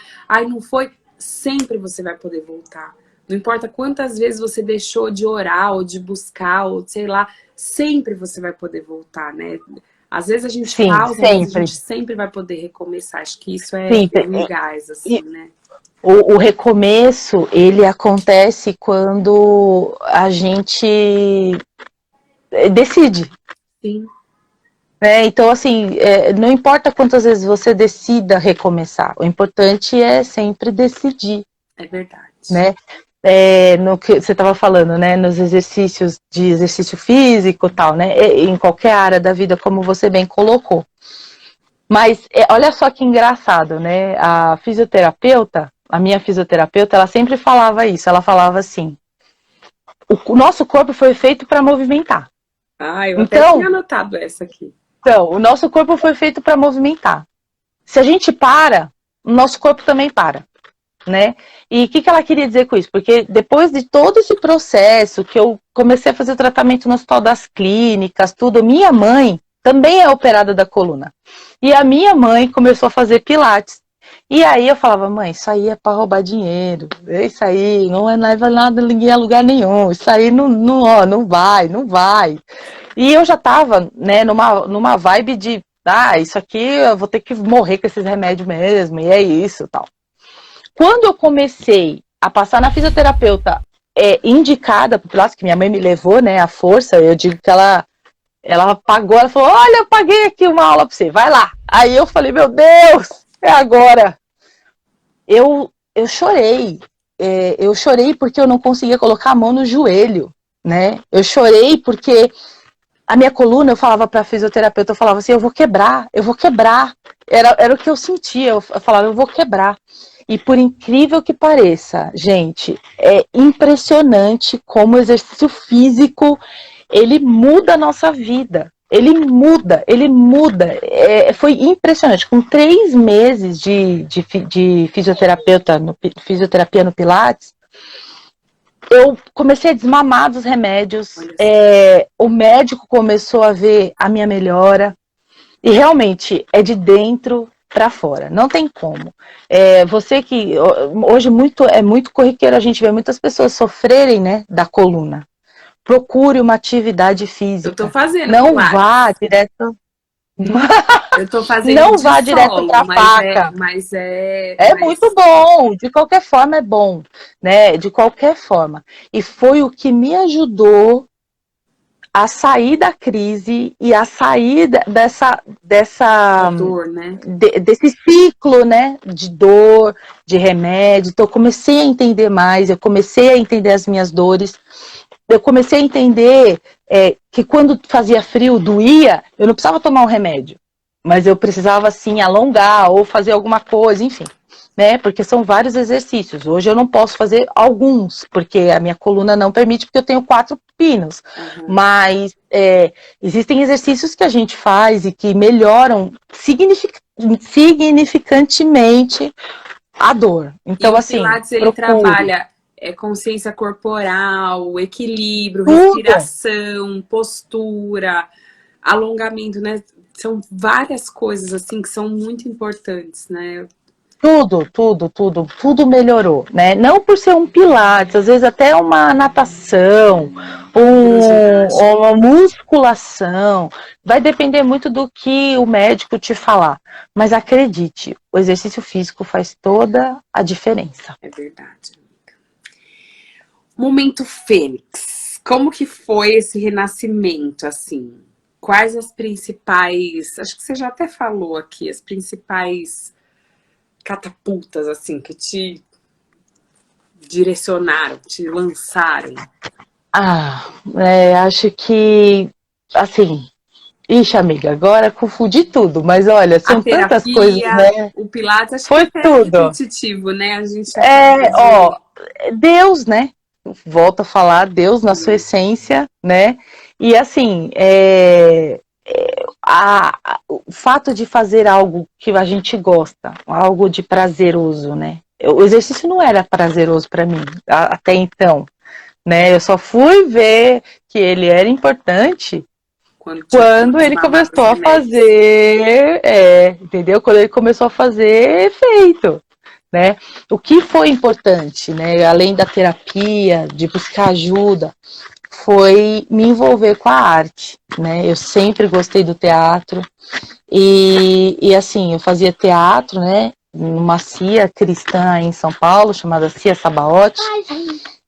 não foi, sempre você vai poder voltar. Não importa quantas vezes você deixou de orar ou de buscar, ou sei lá, sempre você vai poder voltar, né? Às vezes a gente pausa, mas a gente sempre vai poder recomeçar. Acho que isso é um gás, assim, né? O recomeço, ele acontece quando a gente decide. Sim. Então, assim, não importa quantas vezes você decida recomeçar, o importante é sempre decidir. É verdade. Né? No que você estava falando, né? Nos exercícios de exercício físico e tal, né? Em qualquer área da vida, como você bem colocou. Mas olha só que engraçado, né? A minha fisioterapeuta, ela sempre falava isso. Ela falava assim: o nosso corpo foi feito para movimentar. Eu até tinha anotado essa aqui. Então, o nosso corpo foi feito para movimentar. Se a gente para, o nosso corpo também para. Né? E o que ela queria dizer com isso? Porque depois de todo esse processo que eu comecei a fazer o tratamento no Hospital das Clínicas, tudo, minha mãe, também é operada da coluna. E a minha mãe começou a fazer pilates. E aí eu falava, mãe, isso aí é para roubar dinheiro, isso aí não leva nada ninguém a lugar nenhum, isso aí não vai, não vai. E eu já tava, né, numa vibe de, isso aqui eu vou ter que morrer com esses remédios mesmo, e é isso, tal. Quando eu comecei a passar na fisioterapeuta indicada pro Pilates, que minha mãe me levou, né, à força, eu digo que ela pagou, ela falou, olha, eu paguei aqui uma aula pra você, vai lá. Aí eu falei, meu Deus, é agora. Eu chorei. Eu chorei porque eu não conseguia colocar a mão no joelho, né? Eu chorei porque a minha coluna, eu falava pra fisioterapeuta, eu falava assim, eu vou quebrar. Era o que eu sentia, eu falava, eu vou quebrar. E por incrível que pareça, gente, é impressionante como o exercício físico, ele muda a nossa vida. Ele muda. Foi impressionante. Com 3 meses de fisioterapia no Pilates, eu comecei a desmamar dos remédios. O médico começou a ver a minha melhora. E realmente é de dentro para fora. Não tem como. Você que hoje é muito corriqueiro, a gente vê muitas pessoas sofrerem, né, da coluna. Procure uma atividade física. Eu tô fazendo Não Pilates. vá direto. Eu tô fazendo Não de vá direto solo, para a faca. Mas Muito bom. De qualquer forma é bom, né? De qualquer forma. E foi o que me ajudou a sair da crise e a sair dessa dor, né? Desse ciclo, né, de dor, de remédio. Então eu comecei a entender mais, eu comecei a entender as minhas dores, eu comecei a entender que quando fazia frio, doía, eu não precisava tomar um remédio, mas eu precisava assim alongar ou fazer alguma coisa, enfim, né? Porque são vários exercícios. Hoje eu não posso fazer alguns, porque a minha coluna não permite, porque eu tenho 4 pinos. Uhum. Mas existem exercícios que a gente faz e que melhoram significantemente a dor. Então, e o assim, Pilates, ele trabalha consciência corporal, equilíbrio, tudo. respiração, postura, alongamento, né? São várias coisas, assim, que são muito importantes, né? Tudo melhorou, né? Não por ser um pilates, às vezes até uma natação, uma musculação, vai depender muito do que o médico te falar. Mas acredite, o exercício físico faz toda a diferença. É verdade, amiga. Momento Fênix. Como que foi esse renascimento, assim? Quais as principais, acho que você já até falou aqui, as principais catapultas, assim, que te direcionaram, te lançaram? Acho que, assim, ixi, amiga, agora confundi tudo, mas olha, são tantas coisas, né? O Pilates, acho Foi que é tudo. repetitivo, né? A gente acaba Deus, né? Volto a falar, Deus na sua essência, né? E assim, o fato de fazer algo que a gente gosta, algo de prazeroso, né? O exercício não era prazeroso para mim até então, né? Eu só fui ver que ele era importante quando ele começou a fazer, entendeu? Quando ele começou a fazer efeito, né? O que foi importante, né? Além da terapia, de buscar ajuda, foi me envolver com a arte, né? Eu sempre gostei do teatro e assim, eu fazia teatro, né? Numa CIA cristã em São Paulo, chamada CIA Sabaote,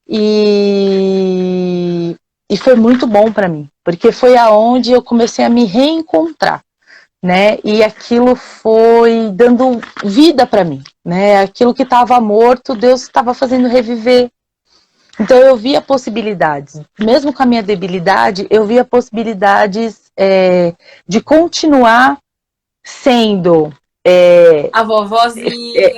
e foi muito bom para mim, porque foi aonde eu comecei a me reencontrar, né? E aquilo foi dando vida para mim, né? Aquilo que estava morto, Deus estava fazendo reviver. Então eu via possibilidades, mesmo com a minha debilidade, eu via possibilidades de continuar sendo a vovozinha.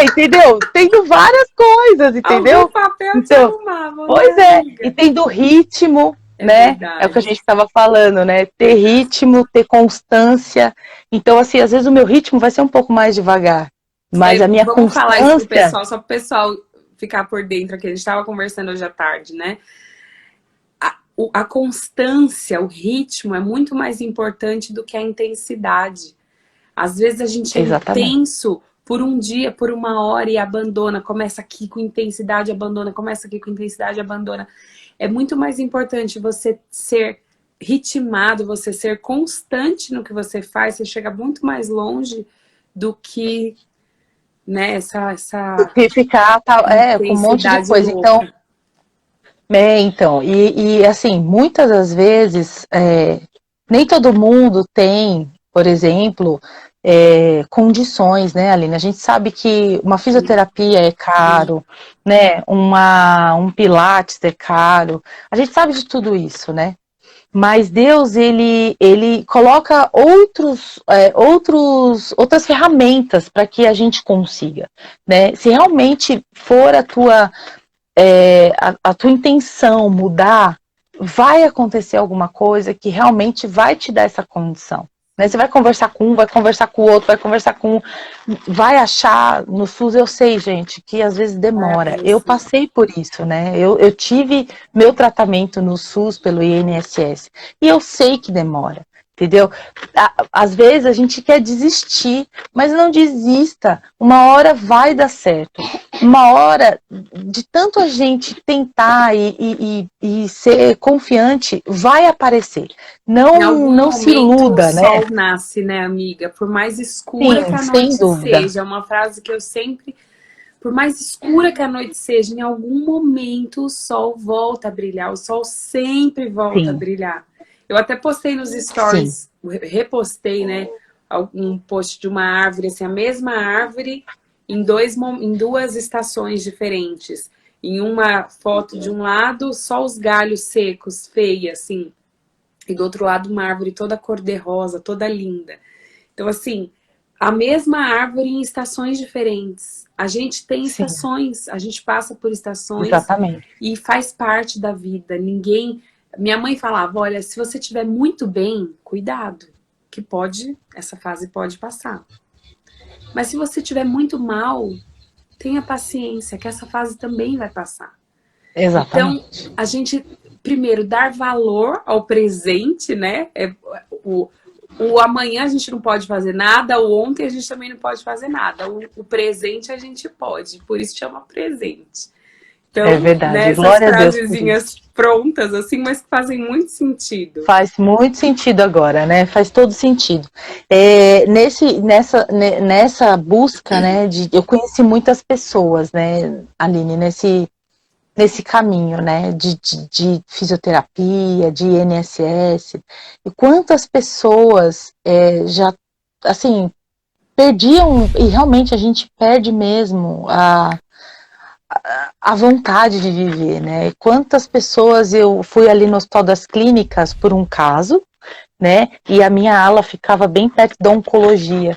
Entendeu? Tendo várias coisas, entendeu? Algum papel então, te arrumava, pois né, e tendo ritmo, né? Verdade. É o que a gente estava falando, né? Ter ritmo, ter constância. Então, assim, às vezes o meu ritmo vai ser um pouco mais devagar, mas a minha vamos constância... falar isso pro pessoal, só pro pessoal ficar por dentro aqui. A gente estava conversando hoje à tarde, né? a constância, o ritmo é muito mais importante do que a intensidade. Às vezes a gente é Exatamente. intenso por um dia, por uma hora e abandona, começa aqui com intensidade, abandona, começa aqui com intensidade, abandona. É muito mais importante você ser ritmado, você ser constante no que você faz, você chega muito mais longe do que, né, essa E ficar com um monte de intensidade coisa. Então, louca. assim, muitas das vezes, nem todo mundo tem, por exemplo, condições, né, Aline? A gente sabe que uma fisioterapia é caro, né? Um pilates é caro. A gente sabe de tudo isso, né? Mas Deus, ele coloca outras ferramentas para que a gente consiga, né? Se realmente for a tua intenção mudar, vai acontecer alguma coisa que realmente vai te dar essa condição. Né? Você vai conversar com um, vai conversar com o outro, vai conversar com um, vai achar no SUS, eu sei, gente, que às vezes Vai demora. Eu aparecer. passei por isso, né? Eu tive meu tratamento no SUS pelo INSS e eu sei que demora. Entendeu? Às vezes a gente quer desistir, mas não desista. Uma hora vai dar certo. Uma hora, de tanto a gente tentar e ser confiante, vai aparecer. Em Não, algum não se momento o iluda, né? sol nasce, né, amiga? Por mais escura que Sim, a sem noite dúvida. seja, é uma frase que eu sempre... Por mais escura que a noite seja, em algum momento o sol volta a brilhar. O sol sempre volta a Sim, brilhar. Eu até postei nos sim, stories, repostei, né, um post de uma árvore, assim, a mesma árvore em duas estações diferentes. Em uma foto de um lado, só os galhos secos, feia, assim. E do outro lado, uma árvore toda cor-de-rosa, toda linda. Então, assim, a mesma árvore em estações diferentes. A gente tem sim, estações, a gente passa por estações exatamente. e faz parte da vida. Ninguém. Minha mãe falava: olha, se você estiver muito bem, cuidado, que essa fase pode passar. Mas se você estiver muito mal, tenha paciência, que essa fase também vai passar. Então, Exatamente. a gente, primeiro, dar valor ao presente, né? O, o amanhã a gente não pode fazer nada, o ontem a gente também não pode fazer nada. O presente a gente pode, por isso chama presente. É Então, né, verdade. essas Glória a Deus por frasezinhas isso. prontas, assim, mas que fazem muito sentido. Faz muito sentido agora, né? Faz todo sentido. Nessa busca, né? Eu conheci muitas pessoas, né, Aline, nesse caminho, né? De fisioterapia, de INSS. E quantas pessoas já, assim, perdiam, e realmente a gente perde mesmo a vontade de viver, né? Quantas pessoas eu fui ali no Hospital das Clínicas por um caso, né? E a minha ala ficava bem perto da oncologia.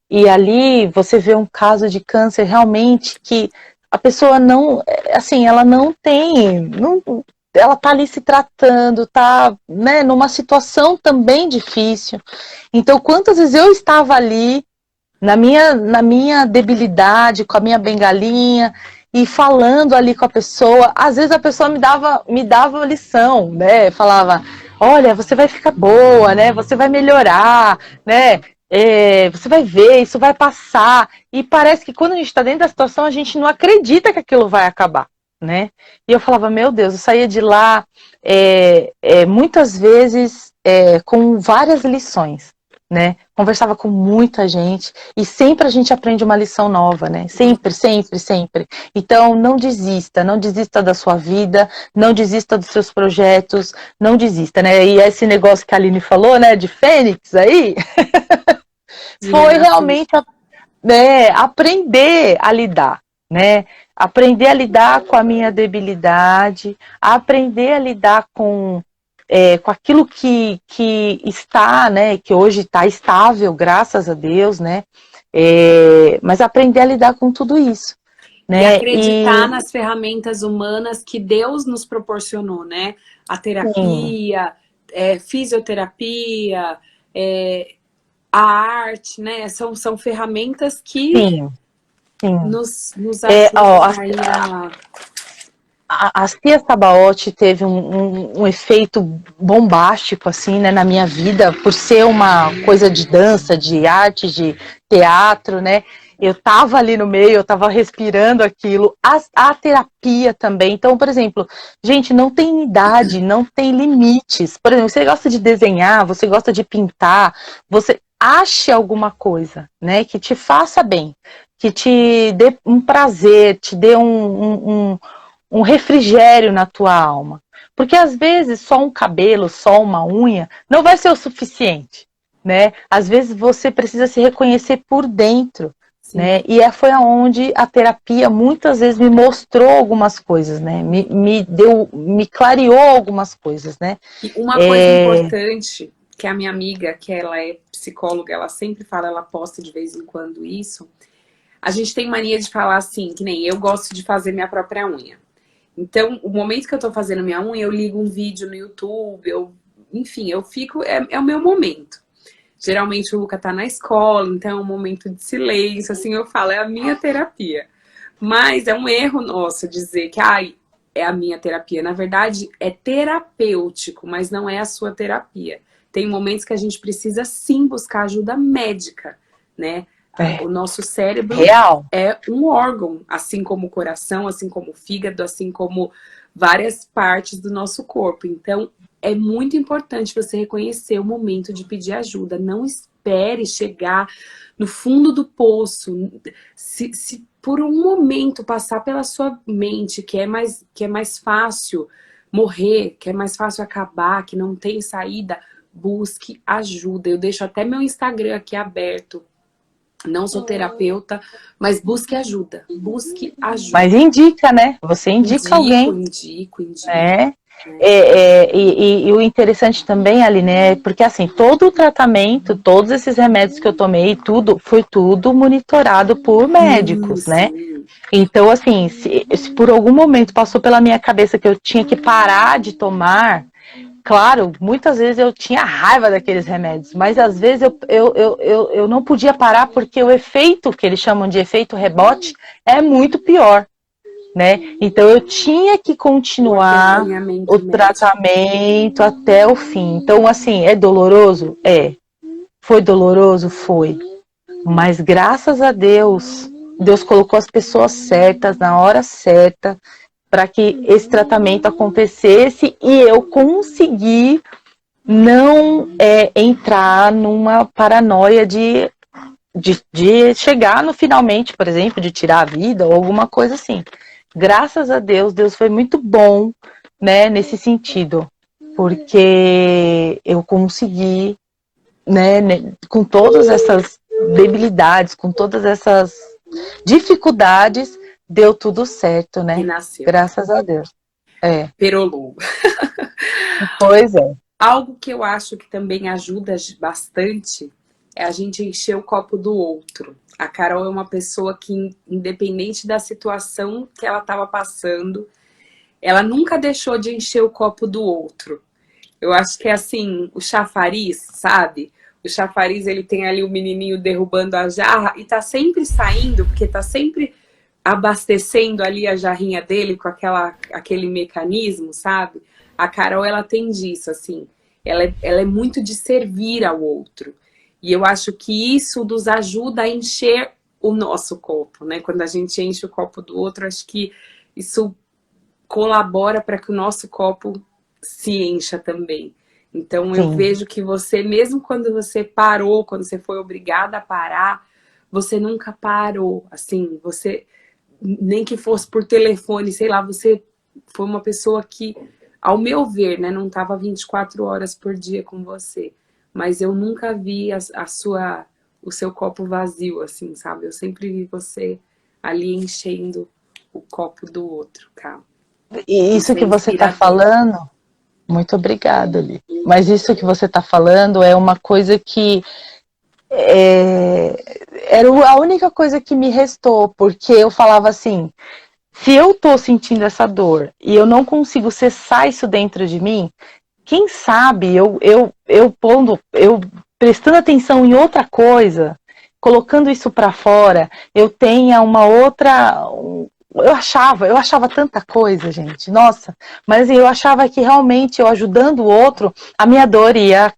E ali você vê um caso de câncer realmente que a pessoa não, assim, ela não tem, não, ela tá ali se tratando, tá, né, numa situação também difícil. Então, quantas vezes eu estava ali na minha debilidade, com a minha bengalinha, e falando ali com a pessoa, às vezes a pessoa me dava lição, né? Falava, olha, você vai ficar boa, né? Você vai melhorar, né? Você vai ver, isso vai passar. E parece que quando a gente está dentro da situação, a gente não acredita que aquilo vai acabar, né? E eu falava, meu Deus, eu saía de lá muitas vezes com várias lições, né? Conversava com muita gente e sempre a gente aprende uma lição nova, né? Sempre, sempre, sempre. Então, não desista da sua vida, não desista dos seus projetos, não desista, né? E esse negócio que a Aline falou, né, de Fênix aí, De foi renascer. realmente aprender a lidar, né? Aprender a lidar com a minha debilidade, aprender a lidar com aquilo que está, né? Que hoje está estável, graças a Deus, né? Mas aprender a lidar com tudo isso, E né? acreditar nas ferramentas humanas que Deus nos proporcionou, né? A Sim, terapia, fisioterapia, a arte, né? São ferramentas que sim, sim. nos Ó, ajudam aí a... a Cia Sabaoth teve um efeito bombástico, assim, né, na minha vida, por ser uma coisa de dança, de arte, de teatro, né? Eu tava ali no meio, eu tava respirando aquilo. A terapia também. Então, por exemplo, gente, não tem idade, não tem limites. Por exemplo, você gosta de desenhar, você gosta de pintar, você ache alguma coisa, né, que te faça bem, que te dê um prazer, te dê um refrigério na tua alma. Porque às vezes só um cabelo, só uma unha, não vai ser o suficiente, né? Às vezes você precisa se reconhecer por dentro, né? E foi aonde a terapia muitas vezes me mostrou algumas coisas, né? Me clareou algumas coisas, né? E uma coisa importante, que a minha amiga, que ela é psicóloga, ela sempre fala, ela posta de vez em quando isso. A gente tem mania de falar assim, que nem eu gosto de fazer minha própria unha. Então, o momento que eu tô fazendo minha unha, eu ligo um vídeo no YouTube, enfim, eu fico, é o meu momento. Geralmente o Luca tá na escola, então é um momento de silêncio, assim eu falo, é a minha terapia. Mas é um erro nosso dizer que, ai, é a minha terapia. Na verdade, é terapêutico, mas não é a sua terapia. Tem momentos que a gente precisa sim buscar ajuda médica, né? O nosso cérebro é um órgão, assim como o coração, assim como o fígado, assim como várias partes do nosso corpo. Então, é muito importante você reconhecer o momento de pedir ajuda. Não espere chegar no fundo do poço. Se por um momento passar pela sua mente que é mais fácil morrer, que é mais fácil acabar, que não tem saída, busque ajuda. Eu deixo até meu Instagram aqui aberto. Não sou terapeuta, mas busque ajuda. Busque ajuda. Mas indica, né? Você indica alguém. Indico. É. E o interessante também, ali, né? Porque assim, todo o tratamento, todos esses remédios que eu tomei, foi tudo monitorado por médicos, né? Então, assim, se por algum momento passou pela minha cabeça que eu tinha que parar de tomar, claro, muitas vezes eu tinha raiva daqueles remédios, mas às vezes eu não podia parar porque o efeito, que eles chamam de efeito rebote, é muito pior, né? Então eu tinha que continuar o tratamento até o fim. Então, assim, é doloroso? É. Foi doloroso? Foi. Mas graças a Deus, Deus colocou as pessoas certas na hora certa para que esse tratamento acontecesse e eu consegui não entrar numa paranoia de chegar no finalmente, por exemplo, de tirar a vida ou alguma coisa assim. Graças a Deus, Deus foi muito bom, né, nesse sentido, porque eu consegui, né, com todas essas debilidades, com todas essas dificuldades, deu tudo certo, né? Renasceu. Graças a Deus. Perolou. Pois é. Algo que eu acho que também ajuda bastante é a gente encher o copo do outro. A Carol é uma pessoa que, independente da situação que ela estava passando, ela nunca deixou de encher o copo do outro. Eu acho que é assim, o chafariz, sabe? O chafariz, ele tem ali o menininho derrubando a jarra e tá sempre saindo, porque tá sempre abastecendo ali a jarrinha dele com aquele mecanismo, sabe? A Carol, ela tem disso, assim. Ela é muito de servir ao outro. E eu acho que isso nos ajuda a encher o nosso copo, né? Quando a gente enche o copo do outro, acho que isso colabora para que o nosso copo se encha também. Então, eu vejo que você, mesmo quando você parou, quando você foi obrigada a parar, você nunca parou. Assim, você, nem que fosse por telefone, sei lá, você foi uma pessoa que, ao meu ver, né, não estava 24 horas por dia com você. Mas eu nunca vi o seu copo vazio, assim, sabe? Eu sempre vi você ali enchendo o copo do outro, cara. E isso que você está falando, muito obrigada, Li. Mas isso que você está falando é uma coisa que era a única coisa que me restou, porque eu falava assim, se eu estou sentindo essa dor e eu não consigo cessar isso dentro de mim, quem sabe eu prestando atenção em outra coisa, colocando isso para fora, eu tenha uma outra eu achava tanta coisa, gente, nossa, mas assim, eu achava que realmente eu ajudando o outro, a minha dor ia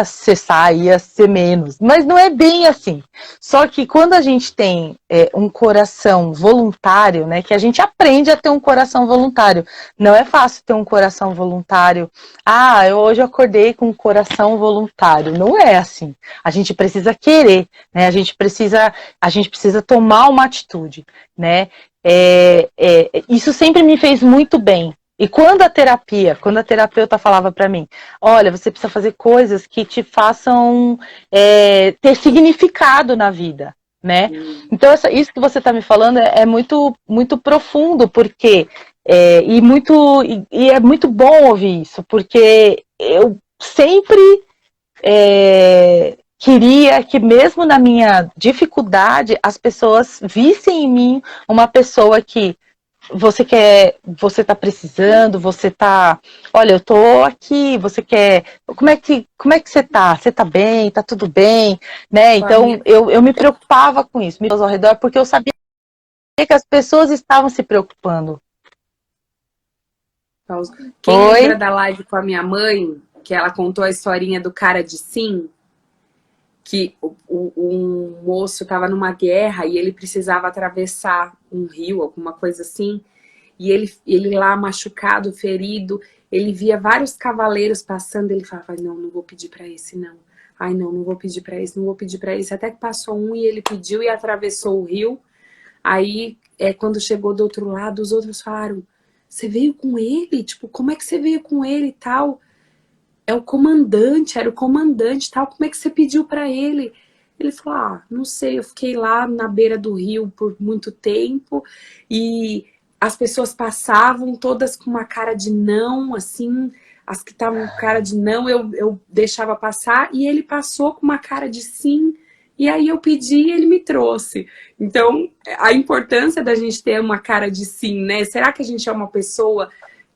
cessar, ia ser menos, mas não é bem assim. Só que quando a gente tem um coração voluntário, né, que a gente aprende a ter um coração voluntário, não é fácil ter um coração voluntário. Ah, eu hoje acordei com um coração voluntário, não é assim. A gente precisa querer, né, a gente precisa tomar uma atitude, né. Isso sempre me fez muito bem. E quando a terapeuta falava para mim, olha, você precisa fazer coisas que te façam ter significado na vida, né? Então isso que você está me falando é muito, muito profundo, porque e é muito bom ouvir isso, porque eu sempre queria que mesmo na minha dificuldade as pessoas vissem em mim uma pessoa que você tá precisando, olha, eu tô aqui, você quer, como é que você tá? Você tá bem? Tá tudo bem? Né? Então eu me preocupava com isso, me ao redor, porque eu sabia que as pessoas estavam se preocupando. Quem lembra da live com a minha mãe, que ela contou a historinha do cara de sim, que um moço estava numa guerra e ele precisava atravessar um rio, alguma coisa assim, e ele lá machucado, ferido, ele via vários cavaleiros passando, ele falava, não vou pedir para esse não, ai não vou pedir para esse, não vou pedir para esse, até que passou um e ele pediu e atravessou o rio. Aí quando chegou do outro lado, os outros falaram, você veio com ele? Tipo, como é que você veio com ele e tal? Era o comandante tal, como é que você pediu pra ele? Ele falou, não sei, eu fiquei lá na beira do rio por muito tempo e as pessoas passavam todas com uma cara de não, assim, as que estavam com cara de não, eu deixava passar e ele passou com uma cara de sim, e aí eu pedi e ele me trouxe. Então, a importância da gente ter uma cara de sim, né? Será que a gente é uma pessoa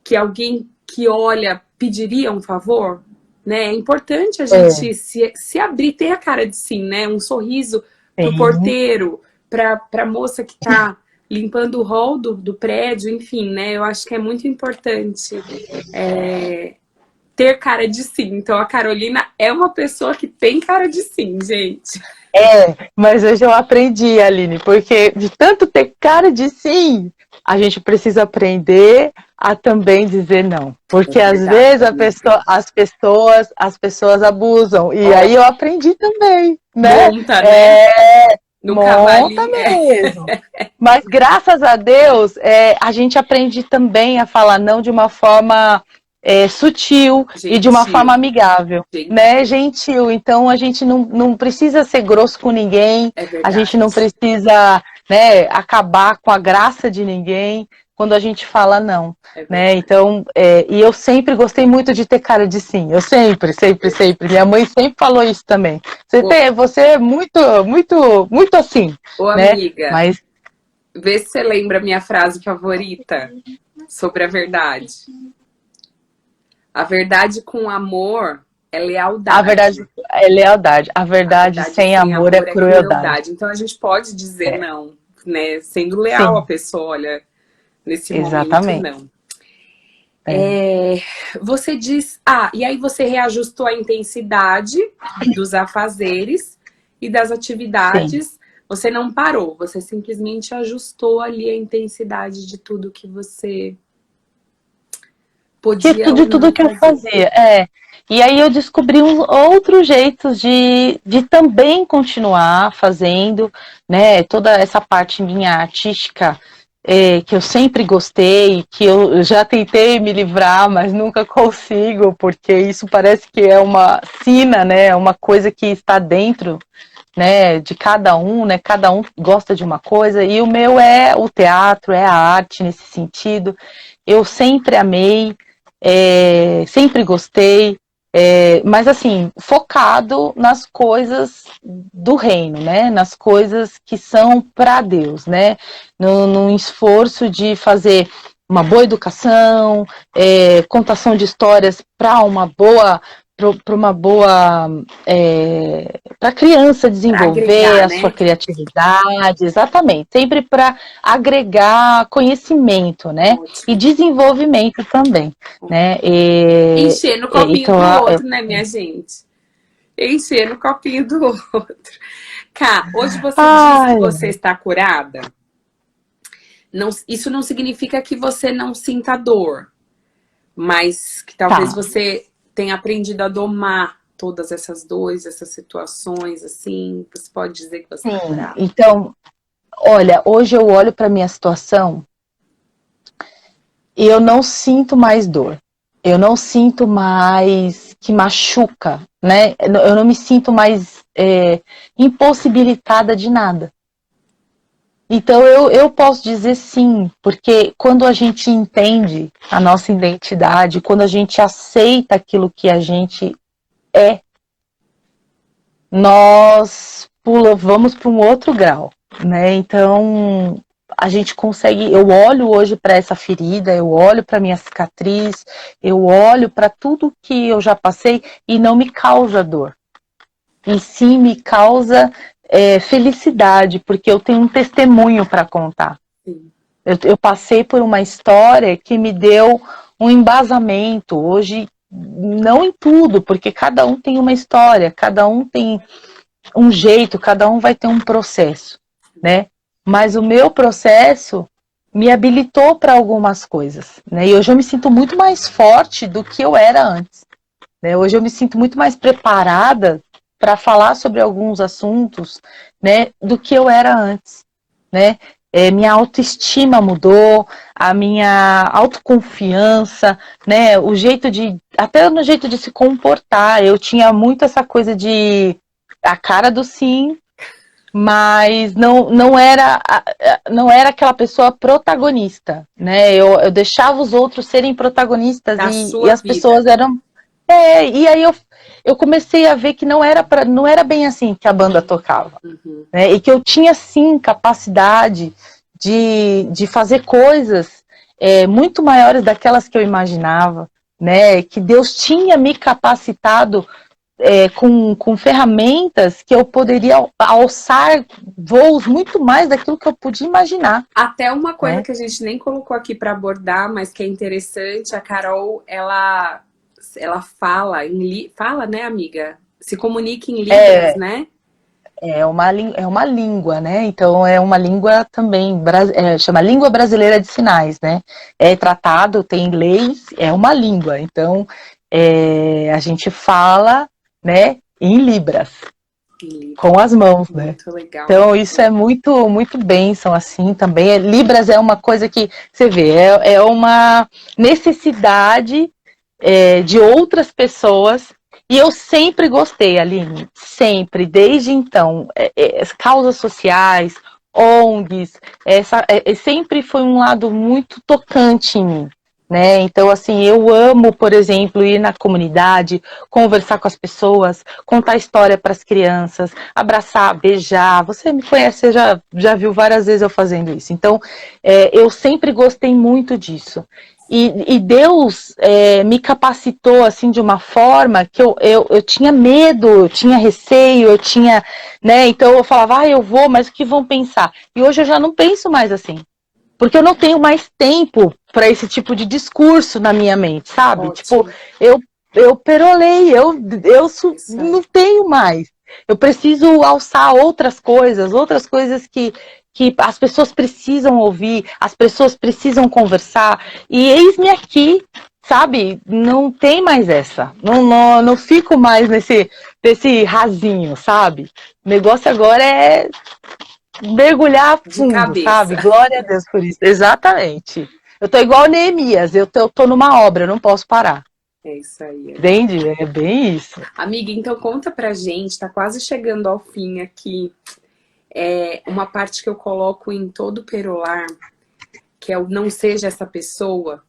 que alguém que olha pediria um favor? Né? É importante a gente se abrir, ter a cara de sim, né? Um sorriso pro porteiro, pra moça que tá limpando o hall do prédio, enfim, né? Eu acho que é muito importante ter cara de sim. Então a Carolina é uma pessoa que tem cara de sim, gente. Mas hoje eu aprendi, Aline, porque de tanto ter cara de sim, a gente precisa aprender a também dizer não. Porque às vezes as pessoas abusam. E aí eu aprendi também, né? Monta, né? No monta mesmo. Mas graças a Deus, a gente aprende também a falar não de uma forma sutil e de uma forma amigável, né? Gentil. Então a gente não precisa ser grosso com ninguém, a gente não precisa, né, acabar com a graça de ninguém quando a gente fala não, né? Então, e eu sempre gostei muito de ter cara de sim. Eu sempre. Minha mãe sempre falou isso também. Você é muito assim. Ô, né? Amiga, mas vê se você lembra a minha frase favorita sobre a verdade. A verdade com amor é lealdade. A verdade é lealdade. A verdade sem amor é crueldade. Então a gente pode dizer não, né? Sendo leal à pessoa, olha, nesse momento não. Você diz... e aí você reajustou a intensidade dos afazeres e das atividades. Sim. Você não parou, você simplesmente ajustou ali a intensidade de tudo que você... de tudo que eu fazia. E aí eu descobri outros jeitos de também continuar fazendo, né? Toda essa parte minha artística que eu sempre gostei, que eu já tentei me livrar, mas nunca consigo, porque isso parece que é uma sina, né? Uma coisa que está dentro, né, de cada um, né? Cada um gosta de uma coisa, e o meu é o teatro, é a arte nesse sentido. Eu sempre amei, sempre gostei, mas assim, focado nas coisas do reino, né? Nas coisas que são para Deus, né? No esforço de fazer uma boa educação, contação de histórias para uma boa para uma boa, para a criança Pra desenvolver agregar, a sua né? criatividade, exatamente, sempre para agregar conhecimento, né? E Ótimo. desenvolvimento também, né? Encher no copinho Então, do outro, né, minha gente? Encher no copinho do outro. Cá, hoje você diz que ai, você está curada. Não, isso não significa que você não sinta dor, mas que talvez tá, você tenha aprendido a domar todas essas dores, essas situações, assim. Você pode dizer que você está sim. curada. Então, olha, hoje eu olho para minha situação e eu não sinto mais dor. Eu não sinto mais que machuca, né? Eu não me sinto mais impossibilitada de nada. Então eu posso dizer sim, porque quando a gente entende a nossa identidade, quando a gente aceita aquilo que a gente é, nós vamos para um outro grau, né? Então a gente consegue. Eu olho hoje para essa ferida, eu olho para minha cicatriz, eu olho para tudo que eu já passei e não me causa dor. E sim me causa felicidade, porque eu tenho um testemunho para contar. Sim. Eu passei por uma história que me deu um embasamento. Hoje, não em tudo, porque cada um tem uma história, cada um tem um jeito, cada um vai ter um processo, né? Mas o meu processo me habilitou para algumas coisas, né? E hoje eu me sinto muito mais forte do que eu era antes, né? Hoje eu me sinto muito mais preparada para falar sobre alguns assuntos, né, do que eu era antes, né? Minha autoestima mudou, a minha autoconfiança, né? O jeito de, até no jeito de se comportar, eu tinha muito essa coisa de a cara do sim, mas não era aquela pessoa protagonista, né? Eu deixava os outros serem protagonistas Da e sua as vida. pessoas eram e aí eu comecei a ver que não era bem assim que a banda tocava, Uhum. né? E que eu tinha sim capacidade de fazer coisas muito maiores daquelas que eu imaginava, né? Que Deus tinha me capacitado com ferramentas que eu poderia alçar voos muito mais daquilo que eu podia imaginar, Até uma coisa né? que a gente nem colocou aqui para abordar, mas que é interessante, a Carol, ela fala fala, né, amiga? Se comunica em Libras, É, né? é uma língua, né? Então é uma língua também, chama Língua Brasileira de Sinais, né? É tratado, tem leis, é uma língua. Então a gente fala, né, em Libras, Em Libras. com as mãos, né? Muito legal. Então isso é muito, muito bênção, assim, também. Libras é uma coisa que, você vê, é uma necessidade de outras pessoas. E eu sempre gostei, Aline, sempre, desde então, causas sociais, ONGs, sempre foi um lado muito tocante em mim. Né? Então, assim, eu amo, por exemplo, ir na comunidade, conversar com as pessoas, contar história para as crianças, abraçar, beijar. Você me conhece, você já viu várias vezes eu fazendo isso. Então, eu sempre gostei muito disso. E Deus me capacitou assim de uma forma que eu tinha medo, eu tinha receio, eu tinha, né? Então eu falava, eu vou, mas o que vão pensar? E hoje eu já não penso mais assim, porque eu não tenho mais tempo para esse tipo de discurso na minha mente, sabe? Tipo, Ótimo. eu eu perolei, Isso não aí. tenho mais. Eu preciso alçar outras coisas que as pessoas precisam ouvir, as pessoas precisam conversar. E eis-me aqui, sabe? Não tem mais essa. Não fico mais nesse rasinho, sabe? O negócio agora é mergulhar De fundo, cabeça. sabe? Glória a Deus por isso. Exatamente. Eu tô igual Neemias, eu tô numa obra, eu não posso parar. É isso aí, amiga. Entende? É bem isso. Amiga, então conta pra gente, tá quase chegando ao fim aqui, uma parte que eu coloco em todo perolar, que é o não seja essa pessoa,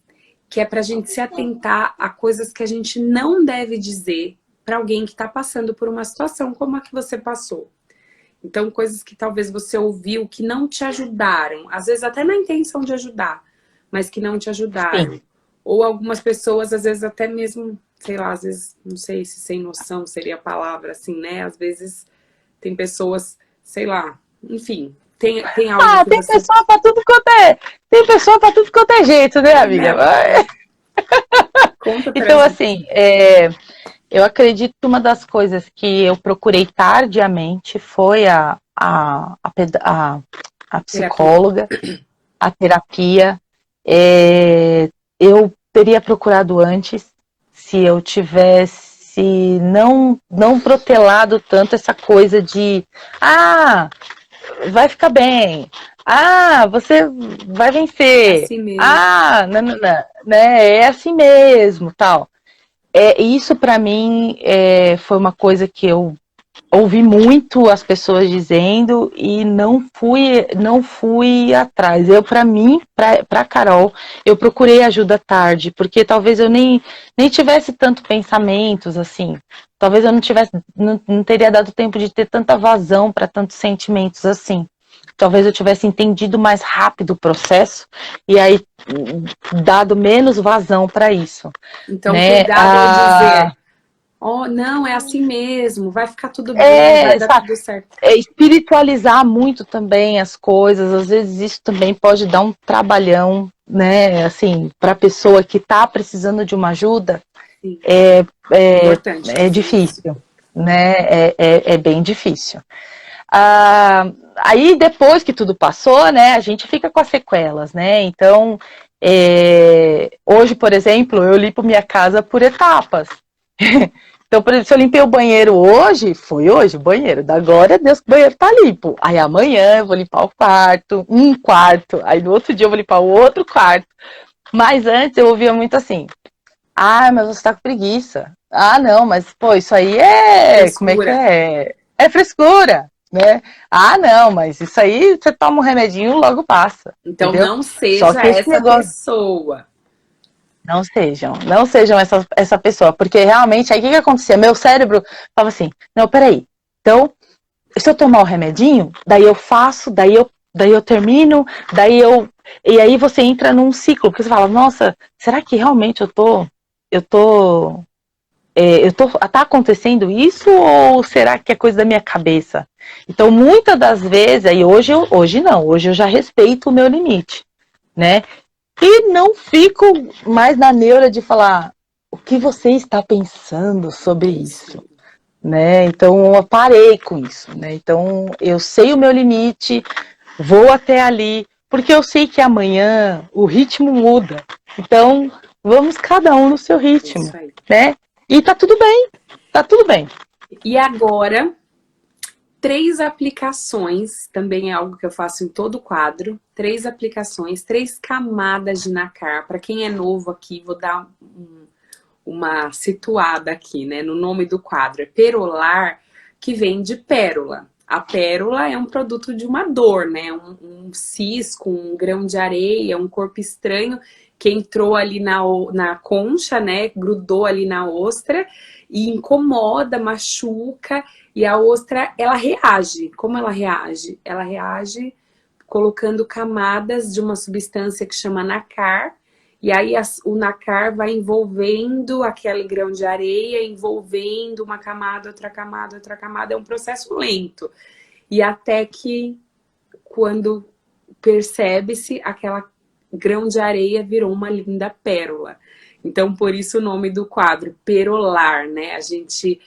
que é pra gente se atentar a coisas que a gente não deve dizer pra alguém que tá passando por uma situação como a que você passou. Então, coisas que talvez você ouviu que não te ajudaram, às vezes até na intenção de ajudar, mas que não te ajudaram. Sim. Ou algumas pessoas, às vezes, até mesmo sei lá, às vezes, não sei se sem noção seria a palavra, assim, né? Às vezes tem pessoas, sei lá, enfim, tem algo que Tem você... pessoa pra tudo quanto é. Tem pessoa pra tudo quanto é jeito, né, amiga? Né? Conta pra Então, gente. assim, eu acredito que uma das coisas que eu procurei tardiamente foi a Terapia. psicóloga, a terapia. Eu teria procurado antes se eu tivesse não protelado tanto essa coisa de vai ficar bem, você vai É vencer, assim mesmo. não, não, não, né, é assim mesmo, tal. Isso para mim foi uma coisa que eu ouvi muito as pessoas dizendo e não fui atrás. Eu, para mim, para Carol, eu procurei ajuda tarde, porque talvez eu nem tivesse tanto pensamentos assim. Talvez eu não teria dado tempo de ter tanta vazão para tantos sentimentos assim. Talvez eu tivesse entendido mais rápido o processo e aí dado menos vazão para isso, Então, né? cuidado ao dizer, oh, não, é assim mesmo, vai ficar tudo bem, vai dar Sabe, tudo certo. espiritualizar muito também as coisas, às vezes isso também pode dar um trabalhão, né? Assim, para a pessoa que está precisando de uma ajuda, Sim, é, é, importante é dizer isso. difícil, né? É bem difícil. Aí depois que tudo passou, né? A gente fica com as sequelas, né? Então, hoje, por exemplo, eu limpo minha casa por etapas. Então, por exemplo, se eu limpei o banheiro hoje, foi hoje o banheiro. Da glória a Deus que o banheiro tá limpo. Aí amanhã eu vou limpar o quarto, um quarto. Aí no outro dia eu vou limpar o outro quarto. Mas antes eu ouvia muito assim: mas você tá com preguiça. Não, mas pô, isso aí como é que Frescura. é? É frescura, né? Não, mas isso aí você toma um remedinho e logo passa, Então, entendeu? não Só seja que esse essa negócio. pessoa. Não sejam essa pessoa, porque realmente aí o que acontecia? Meu cérebro falava assim: não, peraí, então, se eu tomar o remedinho, daí eu faço, daí eu termino, e aí você entra num ciclo, porque você fala: nossa, será que realmente eu tô, tá acontecendo isso ou será que é coisa da minha cabeça? Então, muitas das vezes, aí hoje não, hoje eu já respeito o meu limite, né? E não fico mais na neura de falar o que você está pensando sobre É isso isso, aí. né? Então eu parei com isso, né? Então eu sei o meu limite, vou até ali, porque eu sei que amanhã o ritmo muda. Então vamos cada um no seu É ritmo, isso aí. né? E tá tudo bem, tá tudo bem. E agora, 3 aplicações, também é algo que eu faço em todo quadro. 3 aplicações, 3 camadas de nácar. Para quem é novo aqui, vou dar uma situada aqui, né? No nome do quadro. É perolar, que vem de pérola. A pérola é um produto de uma dor, né? Um cisco, um grão de areia, um corpo estranho que entrou ali na concha, né? Grudou ali na ostra e incomoda, machuca. E a ostra, ela reage. Como ela reage? Ela reage colocando camadas de uma substância que chama nácar. E aí o nácar vai envolvendo aquele grão de areia, envolvendo uma camada, outra camada, outra camada. É um processo lento. E até que, quando percebe-se, aquela grão de areia virou uma linda pérola. Então, por isso o nome do quadro, perolar, né? A gente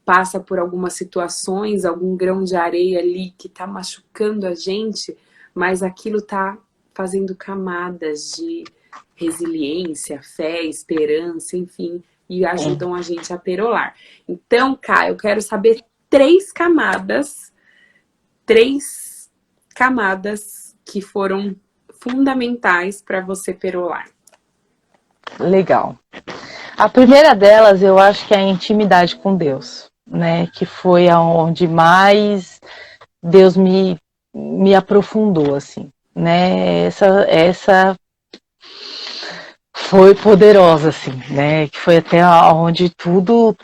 passa por algumas situações, algum grão de areia ali que tá machucando a gente, mas aquilo tá fazendo camadas de resiliência, fé, esperança, enfim, e ajudam a gente a perolar. Então, Cá, eu quero saber 3 camadas que foram fundamentais para você perolar. Legal. A primeira delas, eu acho que é a intimidade com Deus, né? Que foi aonde mais Deus me aprofundou, assim, né? Essa foi poderosa, assim, né? Que foi até onde tudo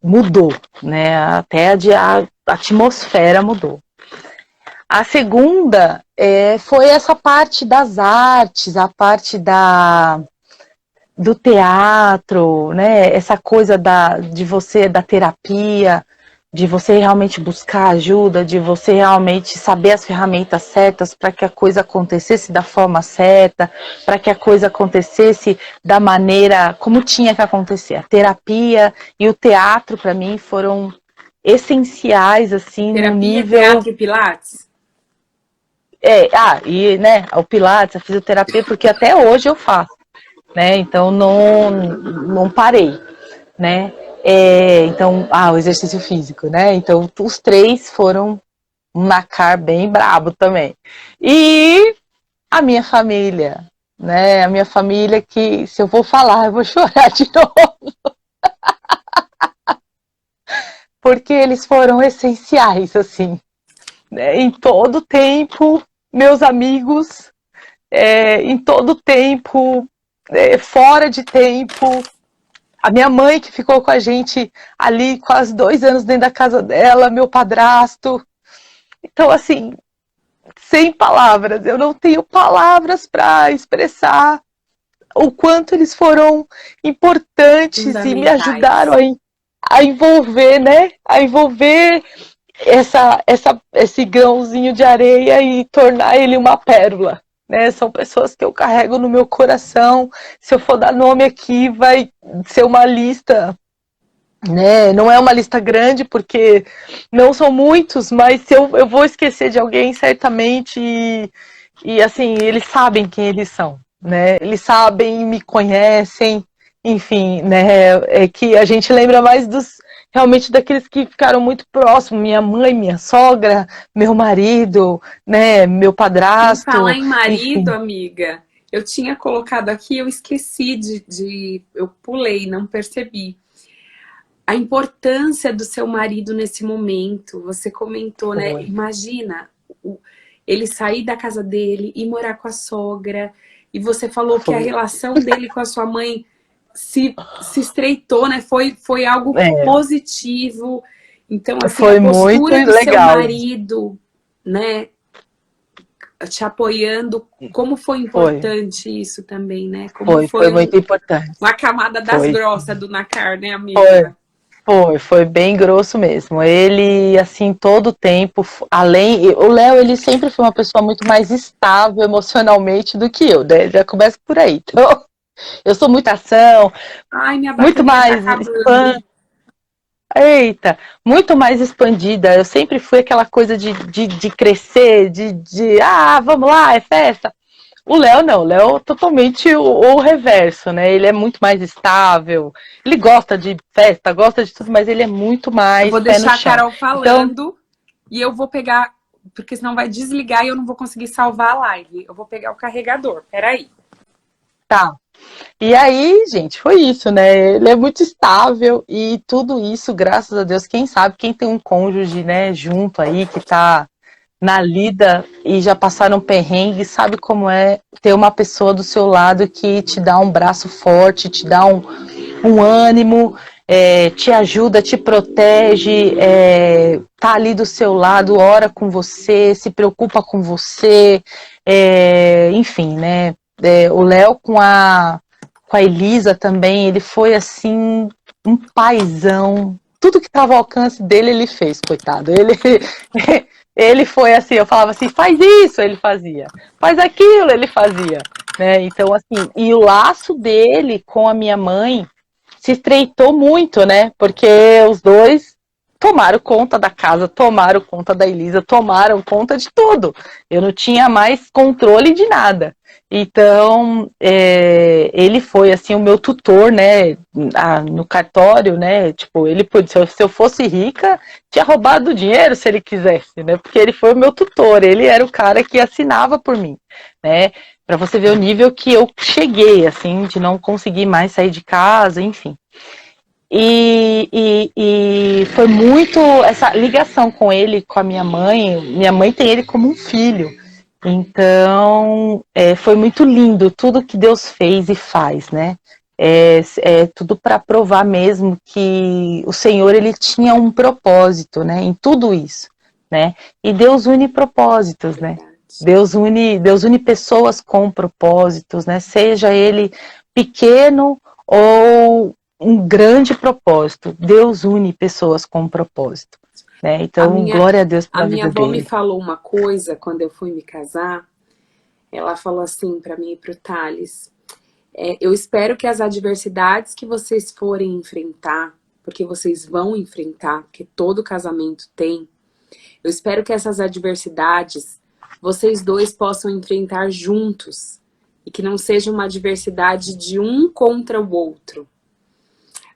mudou, né? Até a atmosfera mudou. A segunda foi essa parte das artes, a parte do teatro, né? Essa coisa de você, da terapia, de você realmente buscar ajuda, de você realmente saber as ferramentas certas para que a coisa acontecesse da forma certa, para que a coisa acontecesse da maneira como tinha que acontecer. A terapia e o teatro, para mim, foram essenciais, assim, no Terapia, nível... teatro e pilates? E, né, o Pilates, a fisioterapia, porque até hoje eu faço, né? Então, não parei, né? Então, o exercício físico, né? Então, os três foram um nacar bem brabo também. E a minha família, né? A minha família que, se eu vou falar, eu vou chorar de novo. Porque eles foram essenciais, assim, né? Em todo tempo, meus amigos, em todo tempo, fora de tempo. A minha mãe que ficou com a gente ali quase 2 anos dentro da casa dela, meu padrasto. Então, assim, sem palavras, eu não tenho palavras para expressar o quanto eles foram importantes e me ajudaram Fundamentais. a envolver, né? A envolver esse grãozinho de areia e tornar ele uma pérola. Né? São pessoas que eu carrego no meu coração. Se eu for dar nome aqui, vai ser uma lista, né? Não é uma lista grande, porque não são muitos, mas se eu vou esquecer de alguém, certamente. E assim, eles sabem quem eles são, né? Eles sabem, me conhecem, enfim, né? É que a gente lembra mais realmente daqueles que ficaram muito próximos, minha mãe, minha sogra, meu marido, né? Meu Em falar padrasto, em marido, enfim. amiga, eu tinha colocado aqui, eu esqueci eu pulei, não percebi. A importância do seu marido nesse momento, você comentou, né? Foi, Imagina ele sair da casa dele e morar com a sogra, e você falou que a foi. relação dele com a sua mãe se estreitou, né? Foi algo É, positivo. Então, assim, a foi muito postura do seu legal. marido, né? Te apoiando, como foi Foi, importante isso também, né? Como foi foi muito importante. uma camada das Foi, grossas do Nacar, né, foi. amiga? Foi bem grosso mesmo. Ele, assim, todo o tempo, além. O Léo, ele sempre foi uma pessoa muito mais estável emocionalmente do que eu, né? Já começa por aí. Então, eu sou muita ação, Ai, minha muito bateria tá mais acabando. Eita, muito mais expandida. Eu sempre fui aquela coisa de crescer, vamos lá, é festa. O Léo não, o Léo é totalmente o reverso, né? Ele é muito mais estável, ele gosta de festa, gosta de tudo, mas ele é muito Eu mais vou pé no deixar a chão. Carol Então, falando e eu vou pegar, porque senão vai desligar e eu não vou conseguir salvar a live. Eu vou pegar o carregador, peraí. tá. E aí, gente, foi isso, né? Ele é muito estável e tudo isso, graças a Deus, quem sabe, quem tem um cônjuge, né, junto aí, que tá na lida e já passaram perrengue, sabe como é ter uma pessoa do seu lado que te dá um braço forte, te dá um ânimo, te ajuda, te protege, tá ali do seu lado, ora com você, se preocupa com você, enfim, né? O Léo com a Elisa também, ele foi assim, um paizão. Tudo que estava ao alcance dele, ele fez, coitado. Ele foi assim, eu falava assim, faz isso, ele fazia. Faz aquilo, ele fazia. Né? Então, assim, e o laço dele com a minha mãe se estreitou muito, né? Porque os dois tomaram conta da casa, tomaram conta da Elisa, tomaram conta de tudo. Eu não tinha mais controle de nada. Então, ele foi assim o meu tutor, né, no cartório, né? Tipo, ele podia, se eu fosse rica, tinha roubado o dinheiro se ele quisesse, né? Porque ele foi o meu tutor, ele era o cara que assinava por mim, né? Para você ver o nível que eu cheguei, assim, de não conseguir mais sair de casa, enfim. E foi muito essa ligação com ele, com a minha mãe. Minha mãe tem ele como um filho. Então, foi muito lindo tudo que Deus fez e faz, né? Tudo para provar mesmo que o Senhor ele tinha um propósito, né? Em tudo isso, né? E Deus une propósitos, né? Verdade. Deus une pessoas com propósitos, né? Seja ele pequeno ou um grande propósito. Deus une pessoas com um propósito, né? Então, glória a Deus pela A minha vida avó me dele. falou uma coisa quando eu fui me casar. Ela falou assim para mim e pro Thales: eu espero que as adversidades que vocês forem enfrentar, porque vocês vão enfrentar, porque todo casamento tem, eu espero que essas adversidades vocês dois possam enfrentar juntos e que não seja uma adversidade de um contra o outro.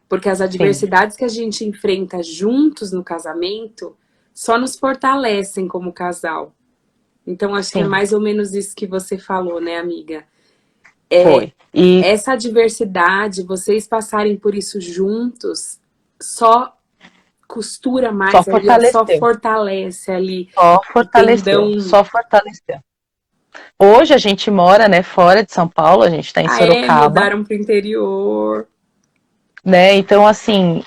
Porque as adversidades que a gente enfrenta juntos no casamento só nos fortalecem como casal. Então, acho que é mais ou menos isso que você falou, né, amiga? Foi. E essa adversidade, vocês passarem por isso juntos, só costura mais só ali, fortaleceu. só fortalece ali. Só fortaleceu, só fortaleceu. Hoje a gente mora, né, fora de São Paulo, a gente está em Sorocaba. Mudaram pro interior. Né, então assim,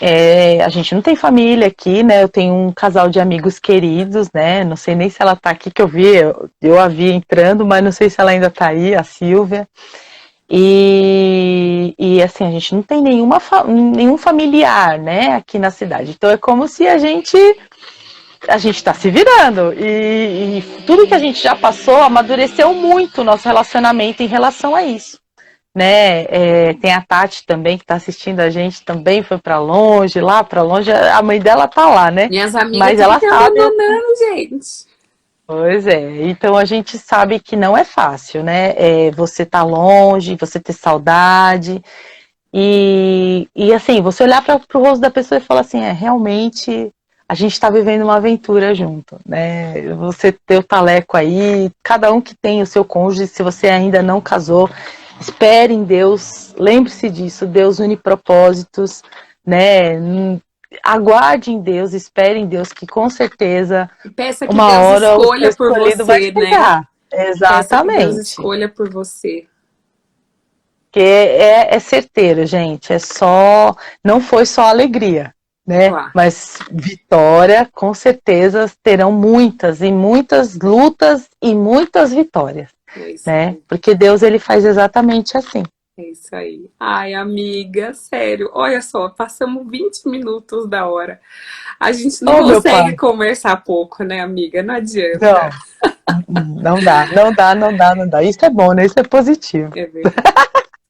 a gente não tem família aqui, né, eu tenho um casal de amigos queridos, né, não sei nem se ela tá aqui, que eu a vi entrando, mas não sei se ela ainda tá aí, a Silvia, e assim, a gente não tem nenhum familiar, né, aqui na cidade, então é como se a gente está se virando, e tudo que a gente já passou amadureceu muito o nosso relacionamento em relação a isso. Né? Tem a Tati também que está assistindo a gente, também foi para longe, a mãe dela tá lá, né? Minhas amigas mas ela sabe abandonando, gente. Pois é, então a gente sabe que não é fácil, né? Você tá longe, você ter saudade e assim, você olhar para o rosto da pessoa e falar assim, realmente a gente está vivendo uma aventura junto, né? Você ter o taleco aí, cada um que tem o seu cônjuge, se você ainda não casou, espere em Deus, lembre-se disso, Deus une propósitos, né? Aguarde em Deus, espere em Deus, que com certeza peça que uma Deus hora escolha o por você, vai chegar. né? Exatamente. Peça que Deus escolha por você. Porque é certeiro, gente, não foi só alegria, né? Claro. Mas vitória, com certeza, terão muitas lutas e muitas vitórias. Né? Porque Deus, ele faz exatamente assim. É isso aí. Ai, amiga, sério, olha só, passamos 20 minutos da hora. A gente não consegue conversar pouco, né, amiga? Não adianta. Não dá. Isso é bom, né? Isso é positivo. É verdade.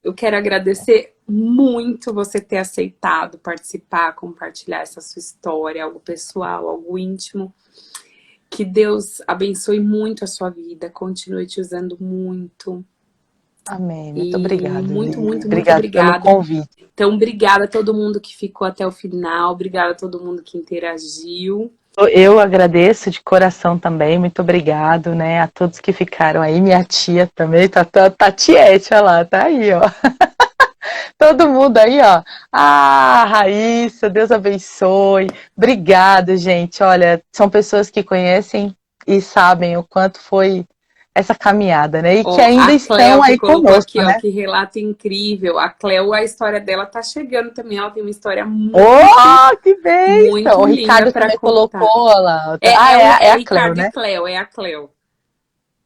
Eu quero agradecer muito você ter aceitado participar, compartilhar essa sua história, algo pessoal, algo íntimo. Que Deus abençoe muito a sua vida, continue te usando muito. Amém, muito obrigada. Muito obrigada pelo convite. Então, obrigada a todo mundo que ficou até o final, obrigada a todo mundo que interagiu. Eu agradeço de coração também, muito obrigado, né, a todos que ficaram aí, minha tia também, tá Tiete, olha lá, tá aí, ó. Todo mundo aí, ó. Raíssa, Deus abençoe. Obrigado, gente. Olha, são pessoas que conhecem e sabem o quanto foi essa caminhada, né? E que ainda estão aí conosco, aqui, né? Ó, que relato incrível. A Cleo, a história dela tá chegando também. Ela tem uma história muito que bem! Muito o Ricardo também colocou lá. É a Ricardo Cleo, né? e Cleo, é a Cleo.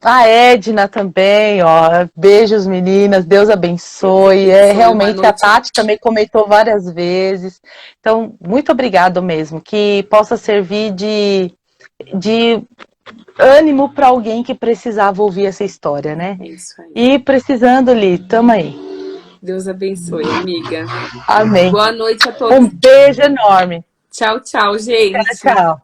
A Edna também, ó. Beijos, meninas. Deus abençoe. Realmente a Tati também comentou várias vezes. Então, muito obrigado mesmo. Que possa servir de ânimo para alguém que precisava ouvir essa história, né? É isso aí. E precisando, Li, tamo aí. Deus abençoe, amiga. Amém. Boa noite a todos. Um beijo enorme. Tchau, tchau, gente. Tchau.